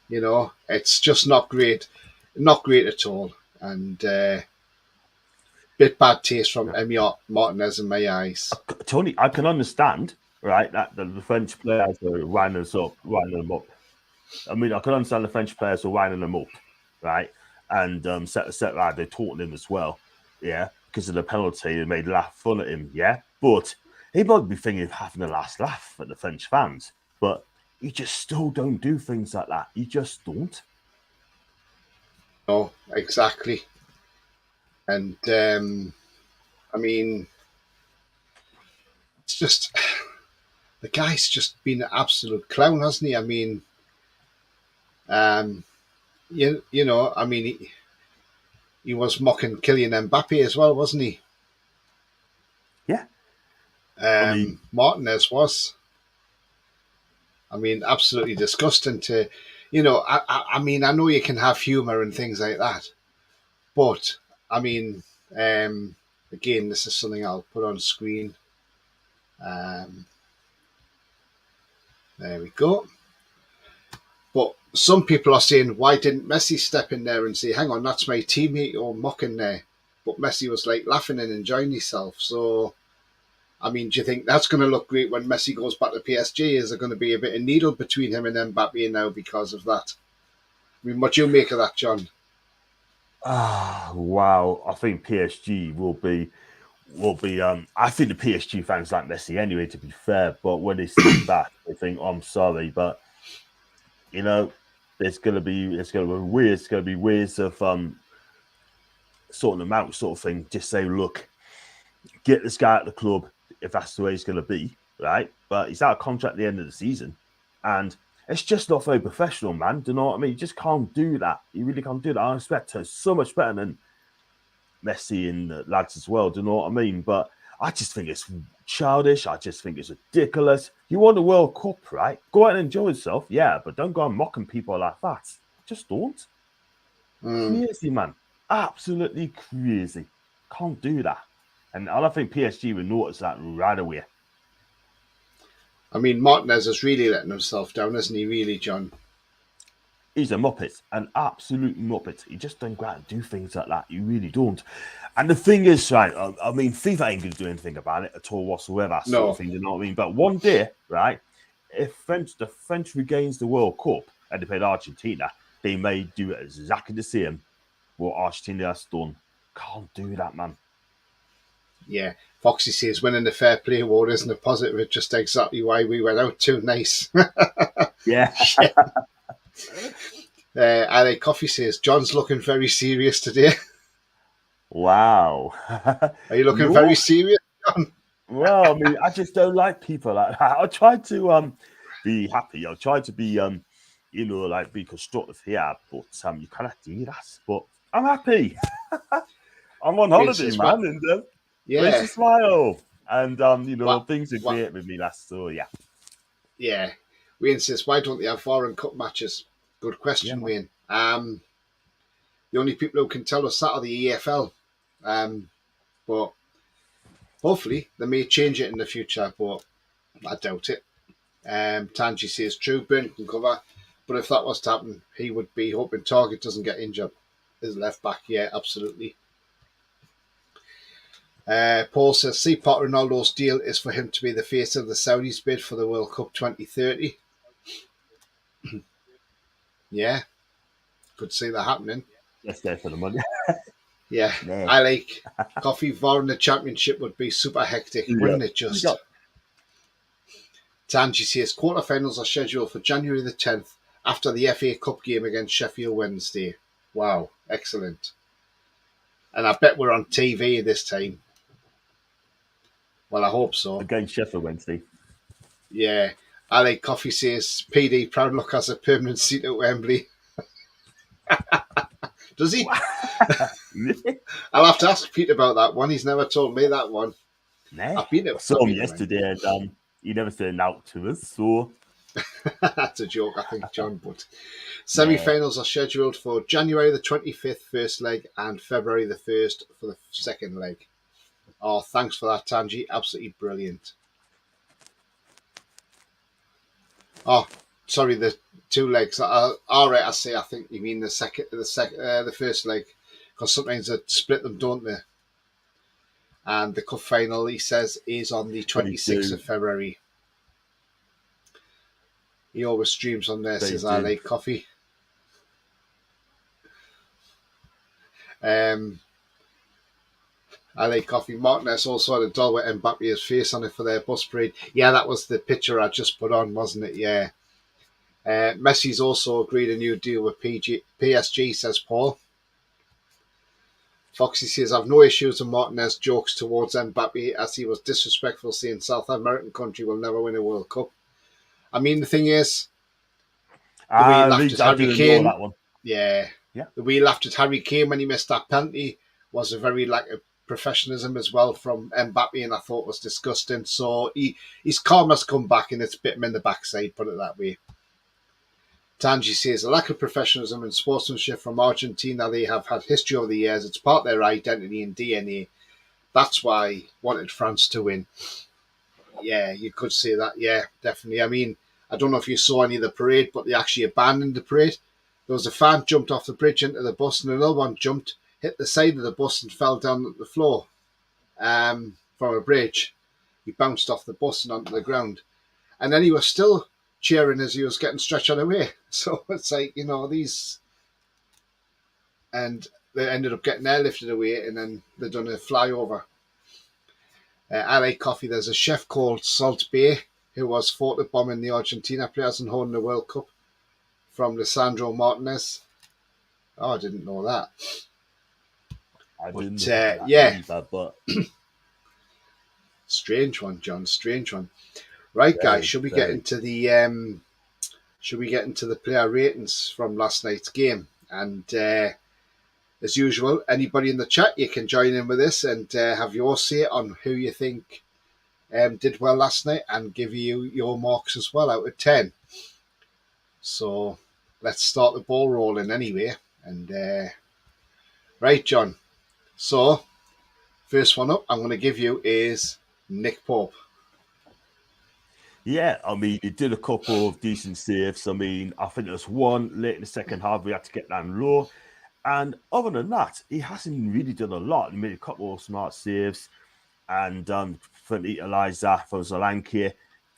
It's just not great at all, and bit bad taste from Emi Martinez in my eyes. Tony, I can understand, right, that the French players are winding them up. I mean, I can understand the French players are winding them up, right, and right, they're taunting him as well, yeah, because of the penalty. They made fun at him, yeah, but he might be thinking of having the last laugh at the French fans, but you just still don't do things like that. You just don't. No, exactly. And I mean, it's just the guy's just been an absolute clown, hasn't he? I mean, I mean, he was mocking Kylian Mbappe as well, wasn't he? Yeah. Martinez was. I mean, absolutely disgusting to, I mean, I know you can have humour and things like that, but I mean, again, this is something I'll put on screen. There we go. But some people are saying, why didn't Messi step in there and say, hang on, that's my teammate you're mocking there? But Messi was like laughing and enjoying himself. So, I mean, do you think that's going to look great when Messi goes back to PSG? Is there going to be a bit of needle between him and Mbappe now because of that? I mean, what do you make of that, John? Wow. I think PSG will be. I think the PSG fans like Messi anyway, to be fair. But when they see him back, they think, oh, I'm sorry, but there's gonna be ways of sorting them out, sort of thing. Just say, look, get this guy at the club if that's the way he's gonna be, right? But he's out of contract at the end of the season, and it's just not very professional, man. Do you know what I mean? You just can't do that. You really can't do that. I expect her so much better than Messi and the lads as well. Do you know what I mean? But I just think it's childish. I just think it's ridiculous. You won the World Cup, right? Go out and enjoy yourself, yeah, but don't go and mocking people like that. Just don't. Crazy, man. Absolutely crazy. Can't do that. And I don't think PSG will notice that right away. I mean, Martinez is really letting himself down, isn't he, really, John? He's a muppet, an absolute muppet. He just don't go out and do things like that. You really don't. And the thing is, right, I mean, FIFA ain't going to do anything about it at all whatsoever, sort of thing, you know what I mean? But one day, right, if the French regains the World Cup and they play Argentina, they may do exactly the same what Argentina has done. Can't do that, man. Yeah. Foxy says winning the Fair Play Award isn't a positive. It's just exactly why we went out too nice. Yeah. LA Coffee says John's looking very serious today. Wow. Are you looking very serious, John? Well, I mean, I just don't like people like that. I try to be happy. I try to be you know, like be constructive here, but you cannot do that. But I'm happy. I'm on holiday, man, and where's the smile? And you know, things are great with me. That's so yeah. Wayne says, why don't they have foreign cup matches? Good question, Wayne. The only people who can tell us that are the EFL. But hopefully they may change it in the future, but I doubt it. Tanji says true, Burn can cover, but if that was to happen, he would be hoping Target doesn't get injured. His left back, yeah, absolutely. Paul says, see, Potter Ronaldo's deal is for him to be the face of the Saudis bid for the World Cup 2030. Yeah, could see that happening. Just there for the money. Yeah, no. I like Coffee VAR in the Championship would be super hectic, wouldn't it just? Tanji says quarterfinals are scheduled for January the 10th after the FA Cup game against Sheffield Wednesday. Wow, excellent. And I bet we're on TV this time. Well, I hope so. Against Sheffield Wednesday. Yeah. Ali Coffee says PD Proudlook has a permanent seat at Wembley. Does he? I'll have to ask Pete about that one. He's never told me that one. Nah. I saw him yesterday and he never said out to us, so that's a joke, I think, John. But semi-finals are scheduled for January the 25th first leg and February the 1st for the second leg. Oh, thanks for that, Tanji. Absolutely brilliant. Oh, sorry, the two legs. All right, I see. I think you mean the first leg, because sometimes they split them, don't they? And the cup final, he says, is on the 26th of February. He always streams on there, says I like coffee. I like coffee. Martinez also had a doll with Mbappe's face on it for their bus parade. Yeah, that was the picture I just put on, wasn't it? Yeah. Messi's also agreed a new deal with PSG, says Paul. Foxy says, I've no issues with Martinez jokes towards Mbappe as he was disrespectful saying South American country will never win a World Cup. I mean, the thing is, the way he laughed at Harry Kane. That one. Yeah. The way he laughed at Harry Kane when he missed that penalty was a very lack of professionalism as well from Mbappe, and I thought was disgusting. So his karma's come back and it's bit him in the backside, put it that way. Tanji says, a lack of professionalism and sportsmanship from Argentina. They have had history over the years. It's part of their identity and DNA. That's why I wanted France to win. Yeah, you could say that. Yeah, definitely. I mean, I don't know if you saw any of the parade, but they actually abandoned the parade. There was a fan jumped off the bridge into the bus, and another one jumped, hit the side of the bus and fell down at the floor from a bridge. He bounced off the bus and onto the ground. And then he was still cheering as he was getting stretched away. So it's like, you know, these... And they ended up getting airlifted away, and then they've done a flyover. LA Coffee, there's a chef called Salt Bay who was photobombing the Argentina players and holding the World Cup from Lisandro Martinez. Oh, I didn't know that. I didn't know that either, but... Strange one, John. Strange one. Right, guys, should we get into the player ratings from last night's game? And as usual, anybody in the chat, you can join in with this and have your say on who you think did well last night and give you your marks as well out of 10. So let's start the ball rolling anyway. And right, John. So first one up I'm going to give you is Nick Pope. Yeah, I mean, he did a couple of decent saves. I mean, I think there was one late in the second half we had to get down low. And other than that, he hasn't really done a lot. He made a couple of smart saves and for Eliza for Solanke.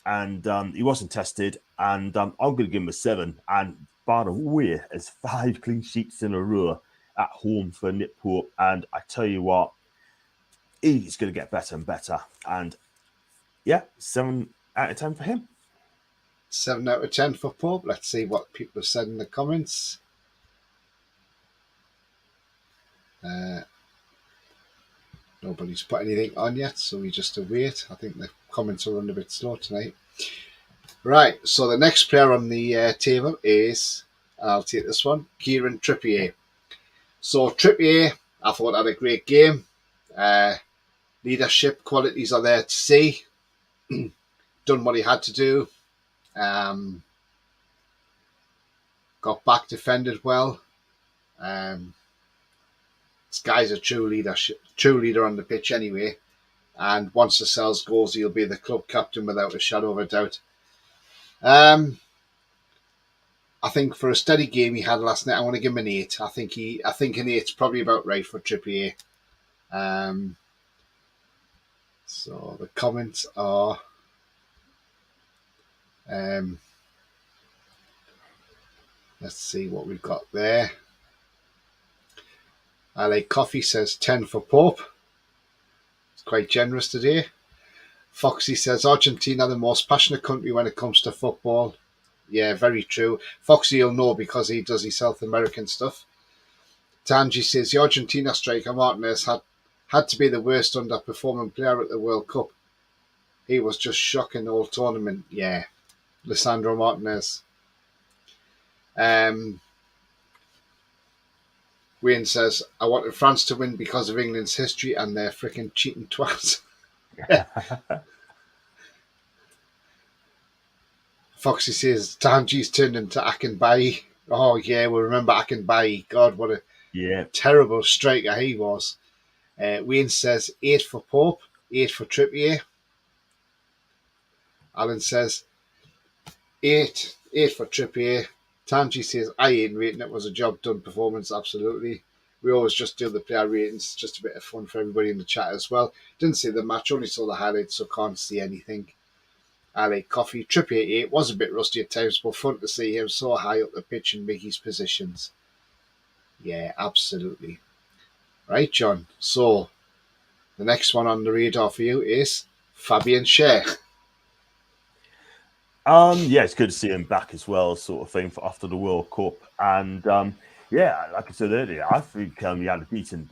And he wasn't tested. And I'm going to give him a 7. And by the way, it's 5 clean sheets in a row at home for Nick Pope. And I tell you what, he's going to get better and better. And yeah, 7 out of 10 for him. 7 out of 10 for Pope. Let's see what people have said in the comments. Nobody's put anything on yet, so we just await. I think the comments are running a bit slow tonight. Right, so the next player on the table is, I'll take this one, Kieran Trippier. So Trippier, I thought had a great game. Leadership qualities are there to see. Done what he had to do. Got back, defended well. This guy's a true leader on the pitch anyway. And once the Cells goes, he'll be the club captain without a shadow of a doubt. I think for a steady game he had last night, I want to give him an 8. I think an 8's probably about right for Trippier. So the comments are let's see what we've got there. I Like Coffee says 10 for Pope. It's quite generous today. Foxy says Argentina the most passionate country when it comes to football. Yeah, very true. Foxy will know because he does his South American stuff. Tanji says the Argentina striker Martinez had to be the worst underperforming player at the World Cup. He was just shocking the whole tournament. Yeah, Lisandro Martinez. Wayne says, I wanted France to win because of England's history and their freaking cheating twats. Foxy says, Tanji's turned into Akinbaye. Oh, yeah, we remember Akinbaye. God, what a terrible striker he was. Wayne says, 8 for Pope, 8 for Trippier. Alan says, 8 for Trippier. Tanji says, I ain't rating it. Was a job done performance, absolutely. We always just do the player ratings, just a bit of fun for everybody in the chat as well. Didn't see the match, only saw the highlights, so can't see anything. I Like Coffee. Trippier 8 was a bit rusty at times, but fun to see him so high up the pitch and make his positions. Yeah, absolutely. Right, John. So, the next one on the radar for you is Fabian Schär. Yeah, it's good to see him back as well, sort of thing, for after the World Cup. And yeah, like I said earlier, I think he had a decent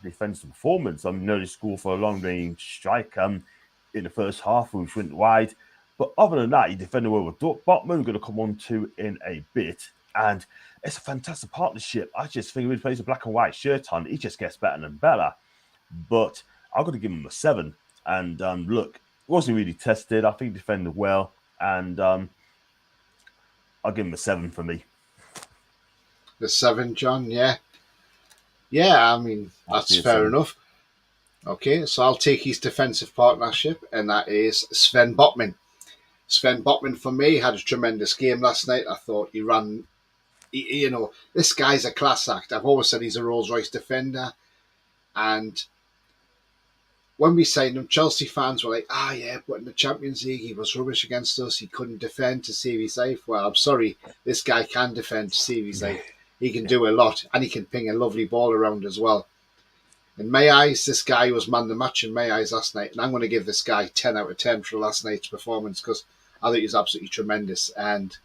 defensive performance. I mean, he scored for a long-range strike in the first half, which went wide. But other than that, he defended well with Botman, we're going to come on to in a bit. And it's a fantastic partnership. I just think when he plays a black and white shirt on, he just gets better and better. But I'm going to give him a 7. And look, wasn't really tested. I think he defended well. And I'll give him a 7 for me. The 7, John, yeah. Yeah, I mean, that's fair enough. Okay, so I'll take his defensive partnership, and that is Sven Botman. Sven Botman, for me, had a tremendous game last night. I thought he ran, this guy's a class act. I've always said he's a Rolls-Royce defender. And when we signed him, Chelsea fans were like, yeah, but in the Champions League, he was rubbish against us. He couldn't defend to save his life. Well, I'm sorry, this guy can defend to save his life. He can do a lot, and he can ping a lovely ball around as well. In my eyes, this guy was man the match in my eyes last night, and I'm going to give this guy 10 out of 10 for last night's performance because I think he's absolutely tremendous. And,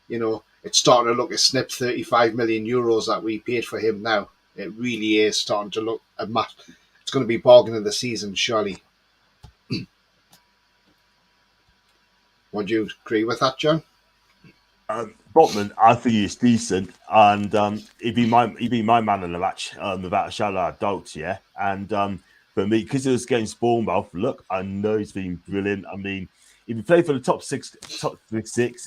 it's starting to look a snip 35 million euros that we paid for him now. It really is starting to look a match. It's going to be bargain of the season, surely. Would you agree with that, John? Botman, I think he's decent, and he'd be my man in the match without a shadow of a doubt. Yeah, and for me, because it was against Bournemouth, look, I know he's been brilliant. I mean, if he played for the top six,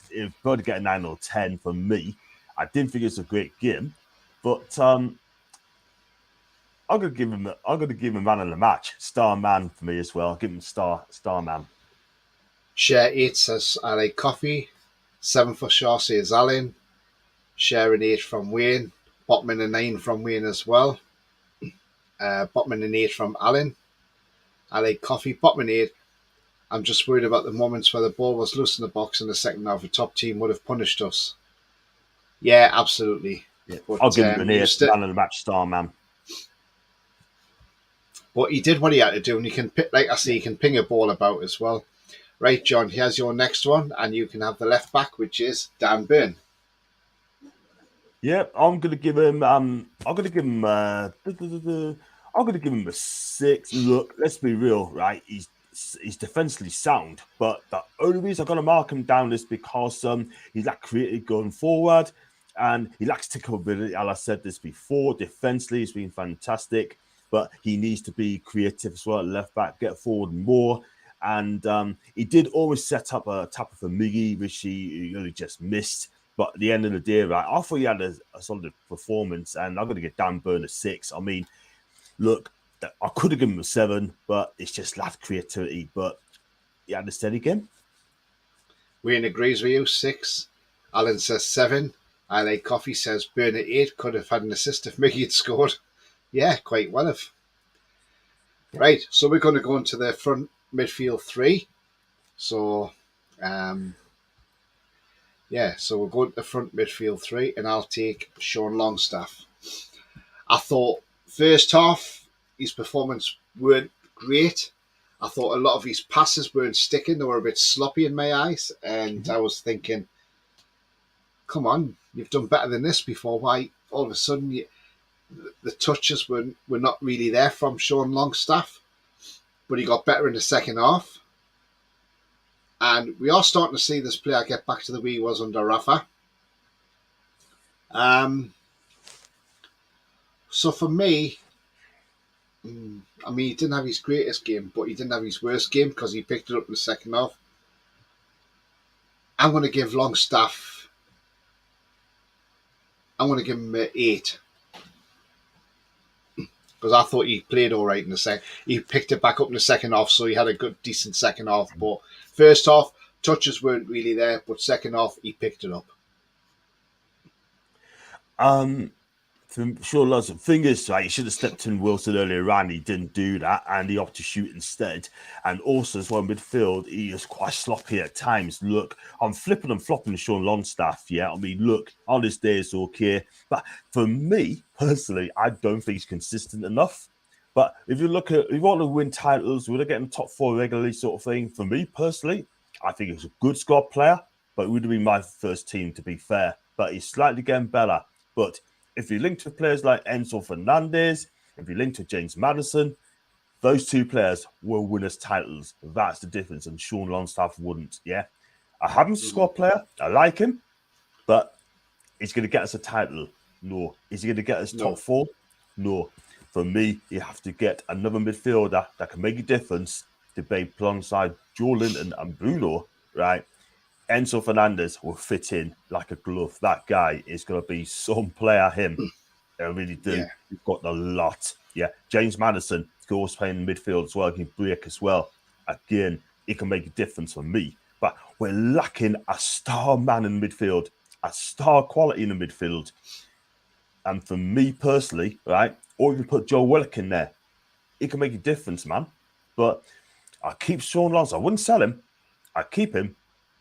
he'd probably get a 9 or 10 for me. I didn't think it was a great game, but I'm gonna give him man of the match, star man for me as well. I'll give him star man. Share 8 says, I like coffee. 7 for Shaw says Alan. Share an 8 from Wayne. Botman a 9 from Wayne as well. Botman an 8 from Alan. I like coffee. Botman 8. I'm just worried about the moments where the ball was loose in the box in the second half. A top team would have punished us. Yeah, absolutely. Yeah. But, I'll give him an 8. Man of the match star, man. But he did what he had to do, and you can, like I say, you can ping a ball about as well. Right, John, here's your next one, and you can have the left back, which is Dan Burn. Yeah, I'm gonna give him. I'm gonna give him. I'm gonna give him a 6. Look, let's be real, right? He's defensively sound, but the only reason I'm gonna mark him down is because he's like creative going forward, and he lacks tackle ability. As I said this before, defensively he's been fantastic, but he needs to be creative as well. Left back, get forward more. And he did always set up a tap for Miggy, which he really just missed. But at the end of the day, right, I thought he had a solid performance, and I'm going to get Dan Burn a 6. I mean, look, I could have given him a 7, but it's just lack creativity. But he had a steady game. Wayne agrees with you, 6. Alan says 7. I like coffee says Burn at 8. Could have had an assist if Miggy had scored. Yeah, quite well have. Yeah. Right, so we're going to go into the front midfield 3. So, so we'll go to the front midfield 3, and I'll take Sean Longstaff. I thought first half, his performance weren't great. I thought a lot of his passes weren't sticking. They were a bit sloppy in my eyes. And I was thinking, come on, you've done better than this before. Why all of a sudden the touches were not really there from Sean Longstaff? But he got better in the second half. And we are starting to see this player get back to the way he was under Rafa. So for me, I mean, he didn't have his greatest game, but he didn't have his worst game because he picked it up in the second half. I'm going to give Longstaff, I'm going to give him an 8. Because I thought he played all right in the second. He picked it back up in the second half, so he had a good, decent second half. But first half, touches weren't really there, but second half, he picked it up. For sure, lots of fingers. Right, he should have stepped in Wilson earlier on. He didn't do that, and he opted to shoot instead. And also, as well, midfield, he is quite sloppy at times. Look, I'm flipping and flopping Sean Longstaff. Yeah, I mean, look, on this day it's okay, but for me personally, I don't think he's consistent enough. But if you look at, if you want to win titles, we're getting top 4 regularly, sort of thing. For me personally, I think he's a good squad player, but it would have been my first team to be fair. But he's slightly getting better. But if you link to players like Enzo Fernandez, if you link to James Maddison, those 2 players will win us titles. That's the difference, and Sean Longstaff wouldn't. Yeah, I have him as a squad player. I like him, but he's going to get us a title. No. Is he going to get us top 4? No. For me, you have to get another midfielder that can make a difference to be alongside Joe Linton and Bruno, right? Enzo Fernandez will fit in like a glove. That guy is going to be some player, him. I really do. Yeah. You've got a lot. Yeah. James Maddison goes playing midfield as well. He can break as well. Again, he can make a difference for me. But we're lacking a star man in midfield, a star quality in the midfield. And for me personally, right, or you put Joe Willock in there, he can make a difference, man. But I keep Sean Longstaff. I wouldn't sell him. I keep him.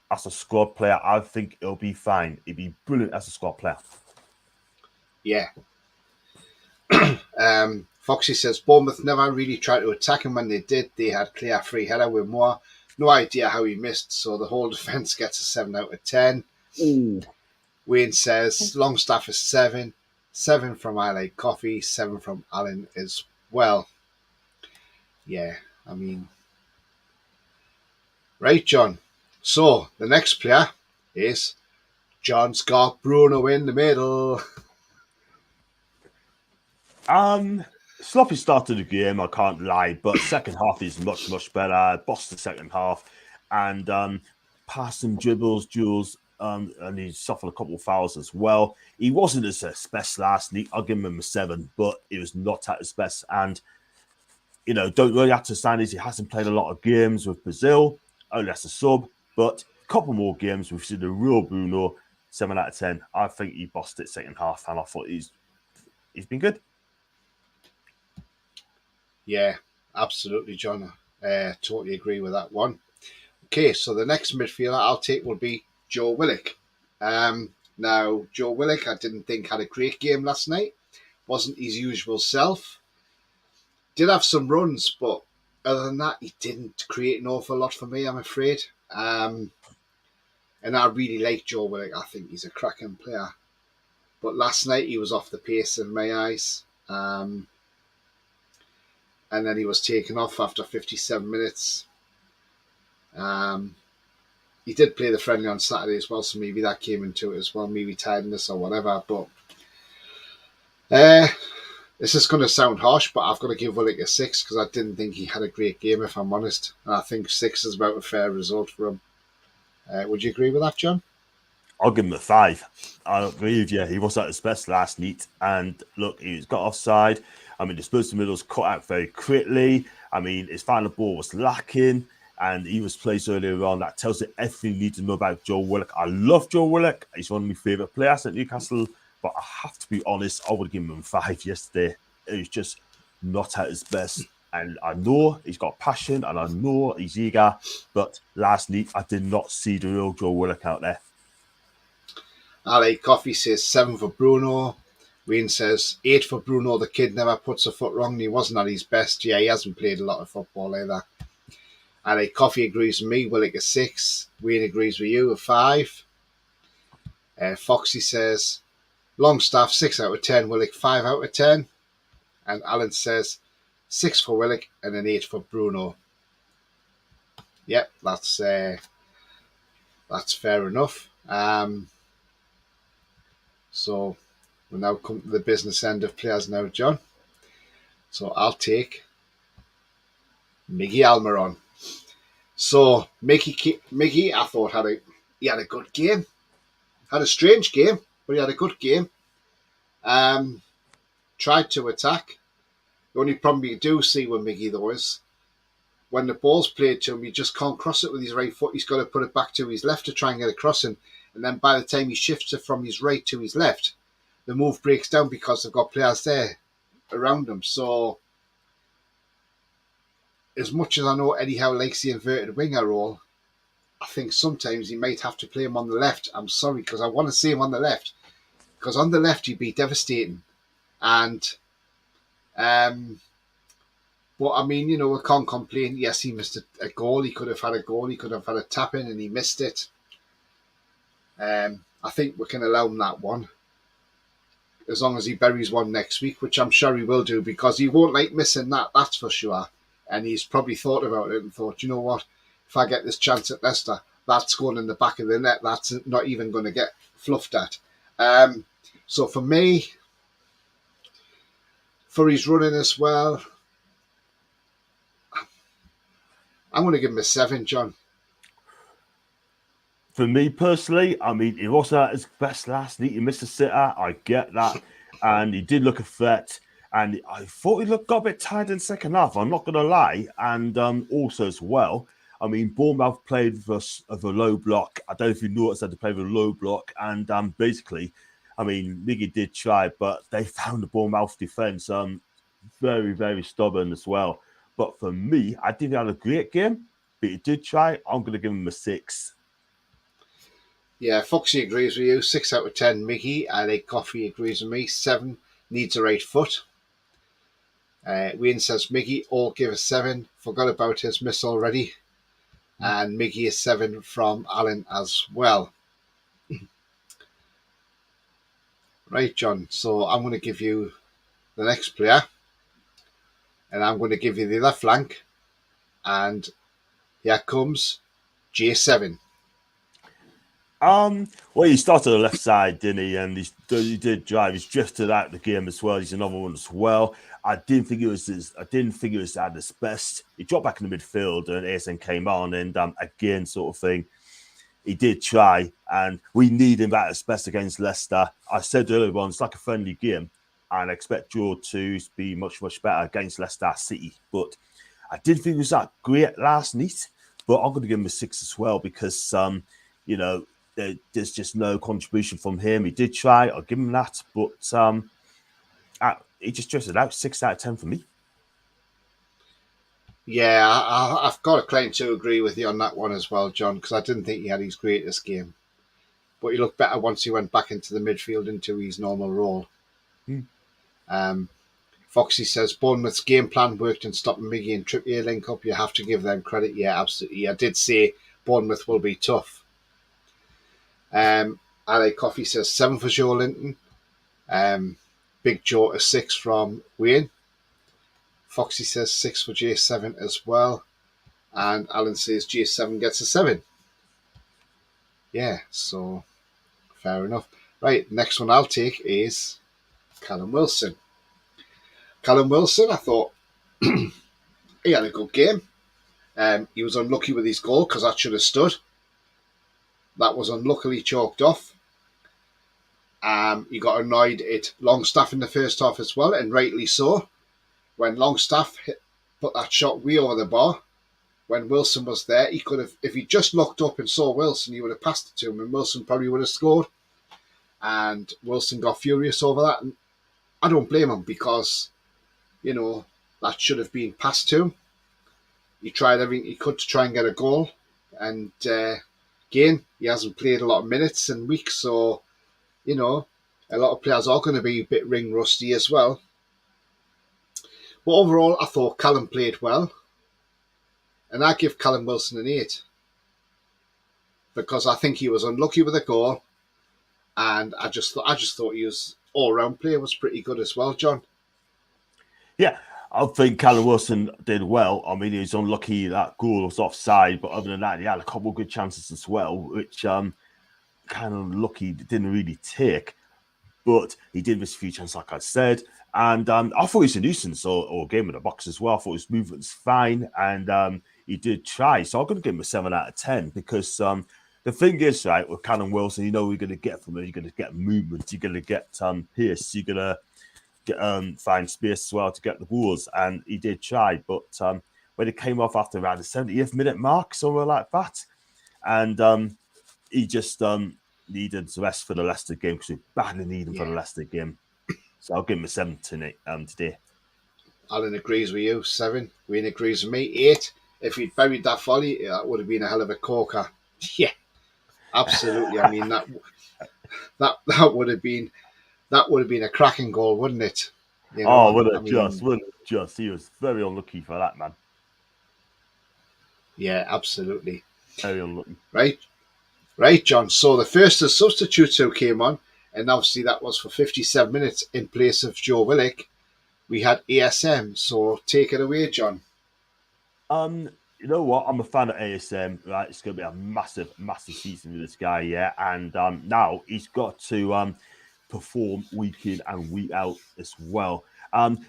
As a squad player, I think it'll be fine. It'd be brilliant as a squad player. Yeah. Foxy says, Bournemouth never really tried to attack him. When they did, they had clear free header with more. No idea how he missed, so the whole defence gets a 7 out of 10. Ooh. Wayne says, Longstaff is 7. 7 from I Like Coffee. 7 from Alan as well. Yeah, I mean... Right, John. So, the next player is John Scott Bruno in the middle. Sloppy start to the game, I can't lie, but second half is much, much better. Bossed the second half and passed some dribbles, duels, and he suffered a couple of fouls as well. He wasn't at his best last week. I'll give him a 7, but he was not at his best. And, you know, don't really have to stand this. He hasn't played a lot of games with Brazil. only as a sub, but a couple more games, we've seen the real Bruno, 7 out of 10. I think he bossed it second half, and I thought he's been good. Yeah, absolutely, John. Totally agree with that one. Okay, so the next midfielder I'll take will be Joe Willock. Now, Joe Willock, I didn't think had a great game last night. Wasn't his usual self. Did have some runs, but other than that, he didn't create an awful lot for me, I'm afraid. And I really like Joe Willock. I think he's a cracking player. But last night he was off the pace in my eyes. And then he was taken off after 57 minutes. He did play the friendly on Saturday as well, so maybe that came into it as well, maybe tiredness or whatever. But this is going to sound harsh, but I've got to give Willock a 6 because I didn't think he had a great game, if I'm honest. And I think 6 is about a fair result for him. Would you agree with that, John? I'll give him a 5. I agree with you. He was at his best last night. And look, he got offside. I mean, the Spurs middle was cut out very quickly. I mean, his final ball was lacking. And he was placed earlier on. That tells you everything you need to know about Joe Willock. I love Joe Willock. He's one of my favourite players at Newcastle. But I have to be honest, I would give him a 5 yesterday. It was just not at his best. And I know he's got passion and I know he's eager. But last night, I did not see the real Joe Willock out there. Ali Coffee says 7 for Bruno. Wayne says 8 for Bruno. The kid never puts a foot wrong. He wasn't at his best. Yeah, he hasn't played a lot of football either. Ali Coffee agrees with me. Willock a 6. Wayne agrees with you, a 5. Foxy says Longstaff 6 out of 10. Willock 5 out of 10. And Alan says 6 for Willock and an 8 for Bruno. Yep, that's fair enough. So we'll now come to the business end of players now, John. So I'll take Miggy Almiron. So Miggy, I thought he had a good game. Had a strange game, but he had a good game. Tried to attack. The only problem you do see with Miggy, though, is when the ball's played to him, he just can't cross it with his right foot. He's got to put it back to his left to try and get a crossing. And then by the time he shifts it from his right to his left, the move breaks down because they've got players there around him. So as much as I know Eddie Howe likes the inverted winger role, I think sometimes he might have to play him on the left. I'm sorry, because I want to see him on the left. Because on the left, he'd be devastating. And, but I mean, you know, we can't complain. Yes, he missed a goal. He could have had a goal. He could have had a tap in and he missed it. I think we can allow him that one. As long as he buries one next week, which I'm sure he will do, because he won't like missing that, that's for sure. And he's probably thought about it and thought, you know what, if I get this chance at Leicester, that's going in the back of the net. That's not even going to get fluffed at. So for me, for his running as well, I'm going to give him a 7, John. For me personally, I mean, he wasn't at his best last night. He missed a sitter. I get that. And he did look a threat. And I thought he got a bit tired in the second half. I'm not going to lie. And also as well, I mean, Bournemouth played with a low block. I don't know if you noticed that they played with a low block. And basically, I mean, Miggy did try, but they found the Bournemouth defence very, very stubborn as well. But for me, I didn't have a great game, but he did try. I'm going to give him a 6. Yeah, Foxy agrees with you. 6 out of 10, Miggy. I like Coffee agrees with me. 7, needs a right foot. Wayne says Miggy, all give a 7. Forgot about his miss already. And Miggy is 7 from Alan as well. Right, John. So I'm going to give you the next player. And I'm going to give you the other flank. And here comes J7. Well, he started on the left side, didn't he? And he did drive. He's drifted out the game as well. He's another one as well. I didn't think it was at his best. He dropped back in the midfield, and ASN came on, and again, sort of thing. He did try, and we need him at his best against Leicester. I said earlier on, it's like a friendly game, and I expect draw to be much, much better against Leicester City. But I didn't think it was that great last night. but I'm going to give him a 6 as well because, there's just no contribution from him. He did try, I'll give him that, but he just dressed it out. 6 out of 10 for me. Yeah, I've got a claim to agree with you on that one as well, John, because I didn't think he had his greatest game. But he looked better once he went back into the midfield into his normal role. Foxy says Bournemouth's game plan worked in stopping Miggy and Trippier link up. You have to give them credit. Yeah, absolutely. I did say Bournemouth will be tough. LA Coffee says 7 for Joe Linton. Big Joe a 6 from Wayne. Foxy says 6 for J7 as well. And Alan says J7 gets a 7. Yeah, so fair enough. Right, next one I'll take is Callum Wilson. Callum Wilson, I thought he had a good game. He was unlucky with his goal because that should have stood. That was unluckily chalked off. He got annoyed at Longstaff in the first half as well, and rightly so. When Longstaff put that shot way over the bar, when Wilson was there, he could have, if he just looked up and saw Wilson, he would have passed it to him, and Wilson probably would have scored. And Wilson got furious over that, and I don't blame him because, that should have been passed to him. He tried everything he could to try and get a goal, and again, he hasn't played a lot of minutes and weeks, so a lot of players are going to be a bit ring rusty as well. But overall, I thought Callum played well, and I give Callum Wilson an 8 because I think he was unlucky with a goal, and I just thought he was all-round player was pretty good as well, John. Yeah, I think Callum Wilson did well. I mean, he was unlucky that goal was offside, but other than that, he had a couple of good chances as well, which kind of lucky didn't really take. But he did miss a few chances, like I said. And I thought he was a nuisance or game in the box as well. I thought his movement's fine, and he did try. So I'm going to give him a 7 out of 10 because the thing is, right, with Callum Wilson, you're going to get from him. You're going to get movement. You're going to get pace. You're going to get find space as well to get the balls. And he did try, but when it came off after around the 70th minute mark, somewhere like that, and he just needed the rest for the Leicester game because we badly need him for the Leicester game. So I'll give him a 7 today. Alan agrees with you, 7. Wayne agrees with me, 8. If he'd buried that volley, that would have been a hell of a corker. Yeah, absolutely. I mean that would have been a cracking goal, wouldn't it? Wouldn't just. He was very unlucky for that, man. Yeah, absolutely. Very unlucky. Right, John. So the first of substitutes who came on, and obviously that was for 57 minutes in place of Joe Willock. We had ASM. So take it away, John. You know what? I'm a fan of ASM. Right, it's going to be a massive, massive season with this guy, yeah. And now he's got to perform week in and week out as well.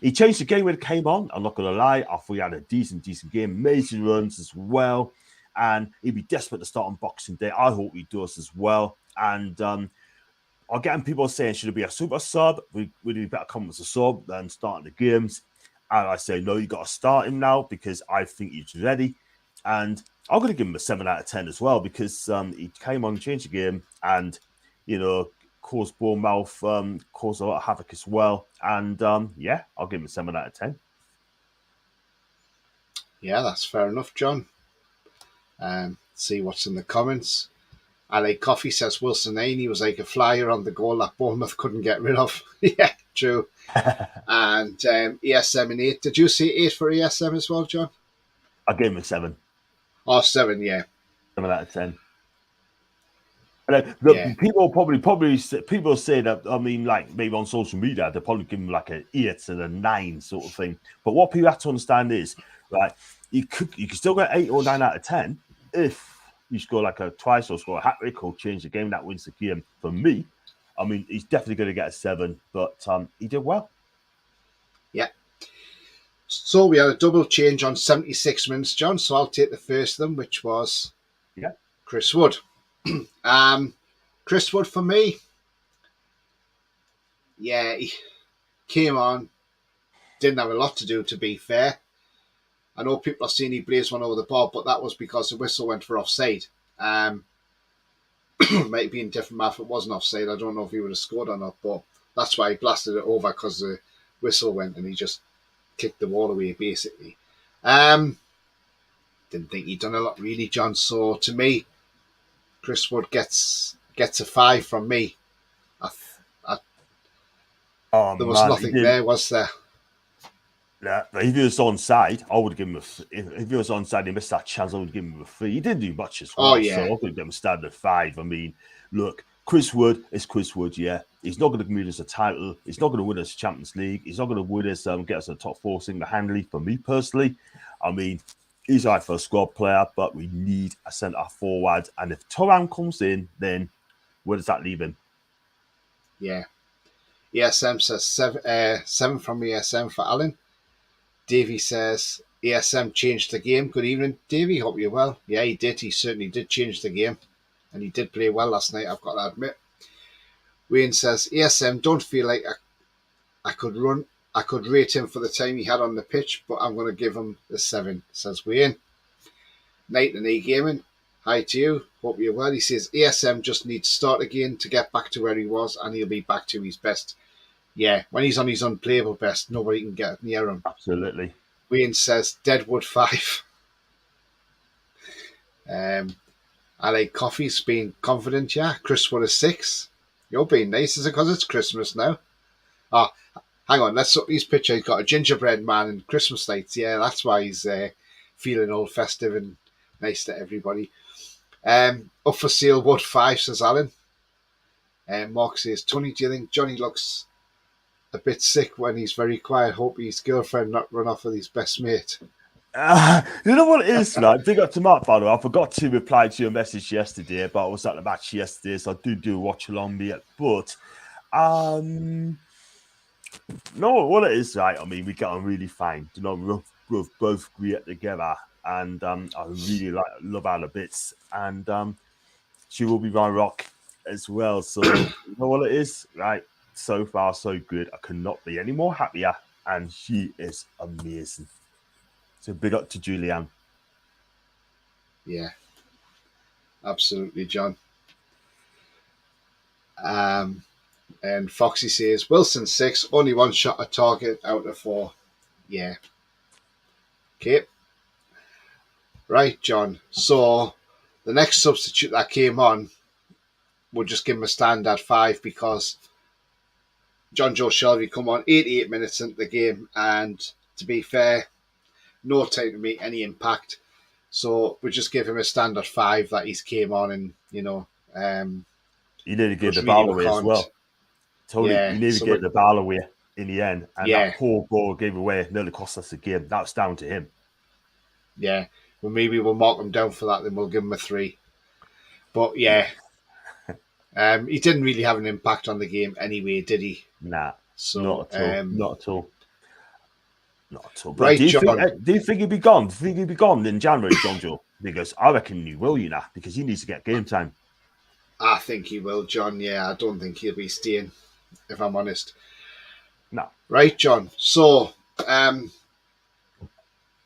He changed the game when it came on. I'm not going to lie. I thought he had a decent game. Amazing runs as well. And he'd be desperate to start on Boxing Day. I hope he does as well. And I'm getting people saying, should it be a super sub? Would he better come as a sub than starting the games? And I say, no, you got to start him now because I think he's ready. And I'm going to give him a 7 out of 10 as well because he came on, changed the game, and, caused Bournemouth, caused a lot of havoc as well. And, I'll give him a 7 out of 10. Yeah, that's fair enough, John. See what's in the comments. LA Coffee says Wilson Ainey was like a flyer on the goal that Bournemouth couldn't get rid of. Yeah, true. And ESM an 8. Did you say 8 for ESM as well, John? I gave him a 7. Oh, 7, yeah. 7 out of 10. And, people probably people say that, I mean, like maybe on social media, they're probably giving him like an 8 and a 9 sort of thing. But what people have to understand is, right, you could still get 8 or 9 out of 10 if you score like a twice or score a hat-trick or change the game that wins the game. For me, I mean, he's definitely going to get a 7, but he did well. Yeah. So we had a double change on 76 minutes, John. So I'll take the first of them, which was Chris Wood. Chris Wood for me, he came on, didn't have a lot to do, to be fair. I know people are saying he blazed one over the bar, but that was because the whistle went for offside. Might have been different if it wasn't offside. I don't know if he would have scored or not, but that's why he blasted it over, because the whistle went and he just kicked the ball away, basically. Didn't think he'd done a lot, really, John. So to me, Chris Wood gets a 5 from me. There was nothing there, was there? Yeah, if he was onside, I would give him if he was onside, he missed that chance, I would give him a 3. He didn't do much as well, so I could give him a standard 5. I mean, look, Chris Wood is Chris Wood, yeah. He's not going to win us a title. He's not going to win us Champions League. He's not going to win us, get us a top 4 single-handedly, for me personally. I mean, he's our first squad player, but we need a centre-forward. And if Thuram comes in, then where does that leave him? Yeah. ESM says 7 from ESM for Alan. Davey says ESM changed the game. Good evening, Davey. Hope you're well. Yeah, he did. He certainly did change the game. And he did play well last night, I've got to admit. Wayne says ESM, don't feel like I could rate him for the time he had on the pitch, but I'm going to give him the 7, says Wayne. Night and E Gaming. Hi to you. Hope you're well. He says ESM just needs to start again to get back to where he was, and he'll be back to his best. Yeah, when he's on his unplayable best, nobody can get near him. Absolutely. Wayne says Deadwood 5. I like Coffee's being confident, yeah. Chris Wood is 6. You're being nice. Is it because it's Christmas now? Oh, hang on. Let's look at his picture. He's got a gingerbread man and Christmas lights. Yeah, that's why he's feeling all festive and nice to everybody. Up for sale, Wood 5, says Alan. Mark says, Tony, do you think Johnny looks a bit sick when he's very quiet? Hope his girlfriend not run off with his best mate. You know what it is, right? Big up to Mark, by the way. I forgot to reply to your message yesterday, but I was at the match yesterday, so I do watch along me. But no, what it is, right? I mean, we get on really fine. You know, we're both great together, and I really love her to bits, and she will be my rock as well. So you know what it is, right? So far, so good. I could not be any more happier, and she is amazing. So big up to Julianne. Yeah, absolutely, John. And Foxy says, Wilson 6, only 1 shot at target out of 4. Yeah. Okay. Right, John. So the next substitute that came on, we'll just give him a standard 5 because John Joe Shelby come on 88 minutes into the game, and to be fair, no time to make any impact. So we'll just give him a standard 5 that he's came on, and you need to give the ball away as well. Totally, you need to get the ball away in the end, and that poor goal gave away nearly cost us the game. That's down to him. Yeah, well, maybe we'll mark him down for that, then we'll give him a 3. But yeah, he didn't really have an impact on the game anyway, did he? Nah, so, not at all. Not at all. Not at all. But right, do you think he'd be gone? Do you think he'd be gone in January, John Joe? Because I reckon he will, because he needs to get game time. I think he will, John. Yeah, I don't think he'll be staying, if I'm honest. No. Right, John. So, I'm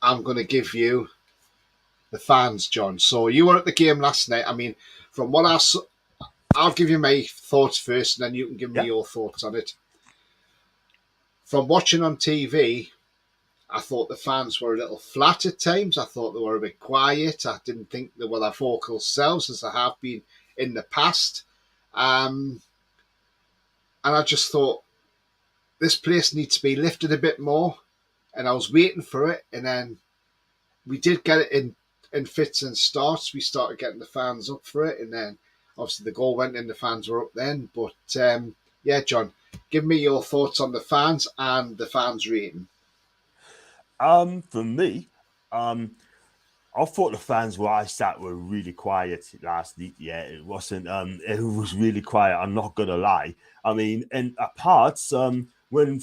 going to give you the fans, John. So, you were at the game last night. I mean, from what I saw, I'll give you my thoughts first, and then you can give me your thoughts on it. From watching on TV, I thought the fans were a little flat at times. I thought they were a bit quiet. I didn't think they were their vocal selves as they have been in the past. And I just thought, this place needs to be lifted a bit more. And I was waiting for it. And then we did get it in fits and starts. We started getting the fans up for it. And then obviously the goal went in, the fans were up then. But yeah, John, give me your thoughts on the fans and the fans rating. For me, I thought the fans where I sat were really quiet last week. Yeah, it wasn't. It was really quiet. I'm not gonna lie. I mean, in parts, when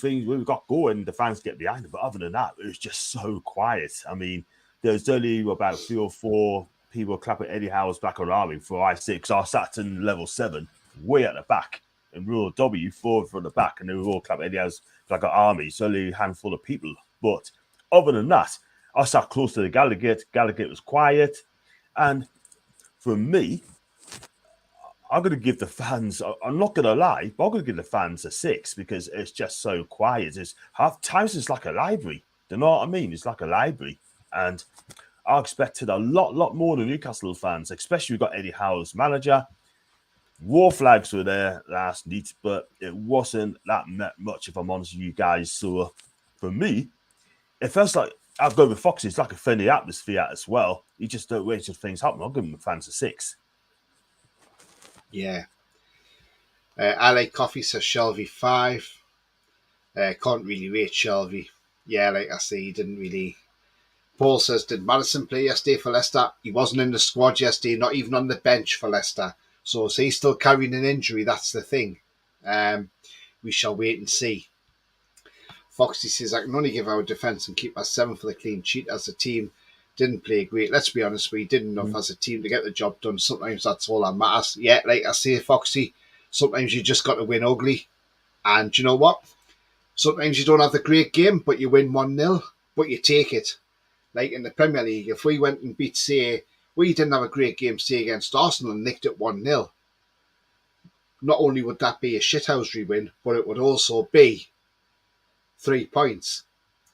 we got going, the fans get behind it. But other than that, it was just so quiet. I mean, there's only about 3 or 4 people clapping Eddie Howe's back around me for I6. I sat in level 7, way at the back, in Rule W, forward from the back, and they were all clapping Eddie Howe's like an army. It's only a handful of people, but other than that, I sat close to the Gallagher. Gallagher was quiet. And for me, I'm going to give the fans, I'm not going to lie, but I'm going to give the fans a 6 because it's just so quiet. It's times it's like a library. Do you know what I mean? It's like a library. And I expected a lot more than Newcastle fans, especially we got Eddie Howe as manager. War flags were there last night, but it wasn't that much, if I'm honest with you guys. So for me, it feels like I'll go with Foxy. It's like a friendly atmosphere as well. You just don't wait till things happen. I'll give the fans a 6. Yeah. LA Coffee says Shelby 5. Can't really rate Shelby. Yeah, like I say, he didn't really. Paul says, did Madison play yesterday for Leicester? He wasn't in the squad yesterday, not even on the bench for Leicester. So he's still carrying an injury. That's the thing. We shall wait and see. Foxy says, I can only give our defence and keep us 7 for the clean sheet as a team. Didn't play great. Let's be honest, we did enough as a team to get the job done. Sometimes that's all that matters. Yeah, like I say, Foxy, sometimes you just got to win ugly. And you know what? Sometimes you don't have the great game, but you win 1-0, but you take it. Like in the Premier League, if we went and beat, say, we didn't have a great game, say, against Arsenal and nicked it 1-0, not only would that be a shithousery win, but it would also be 3 points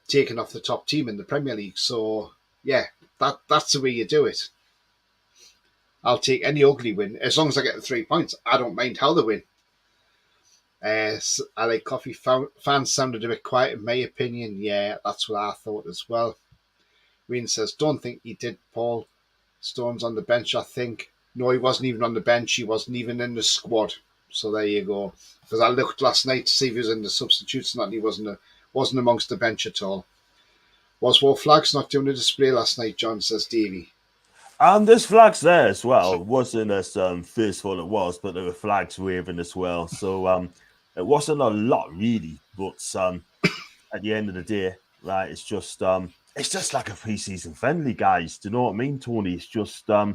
taken off the top team in the Premier League. So, yeah, that's the way you do it. I'll take any ugly win. As long as I get the 3 points, I don't mind how they win. LA Coffee fans sounded a bit quiet, in my opinion. Yeah, that's what I thought as well. Wayne says, don't think he did, Paul. Stone's on the bench, I think. No, he wasn't even on the bench. He wasn't even in the squad. So there you go. Because I looked last night to see if he was in the substitutes, and he wasn't amongst the bench at all. Was War Flags not doing a display last night, John, says Davey. There's flags there as well. It wasn't as fierceful it was, but there were flags waving as well. So it wasn't a lot really, but at the end of the day, right, it's just like a pre-season friendly, guys. Do you know what I mean, Tony? It's just I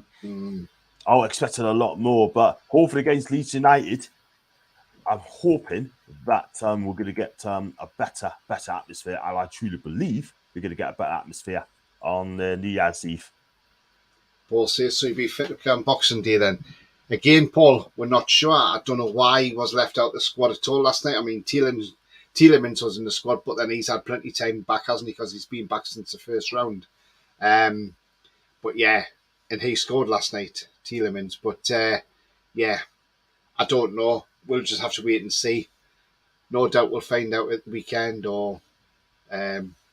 expected a lot more, but hopefully against Leeds United, I'm hoping that we're going to get a better atmosphere. And I truly believe we're going to get a better atmosphere on New Year's Eve. Paul says, so he'd be fit to play on Boxing Day then. Again, Paul, we're not sure. I don't know why he was left out of the squad at all last night. I mean, Tielemans was in the squad, but then he's had plenty of time back, hasn't he? Because he's been back since the first round. But yeah, and he scored last night, Tielemans. But yeah, I don't know. We'll just have to wait and see. No doubt we'll find out at the weekend or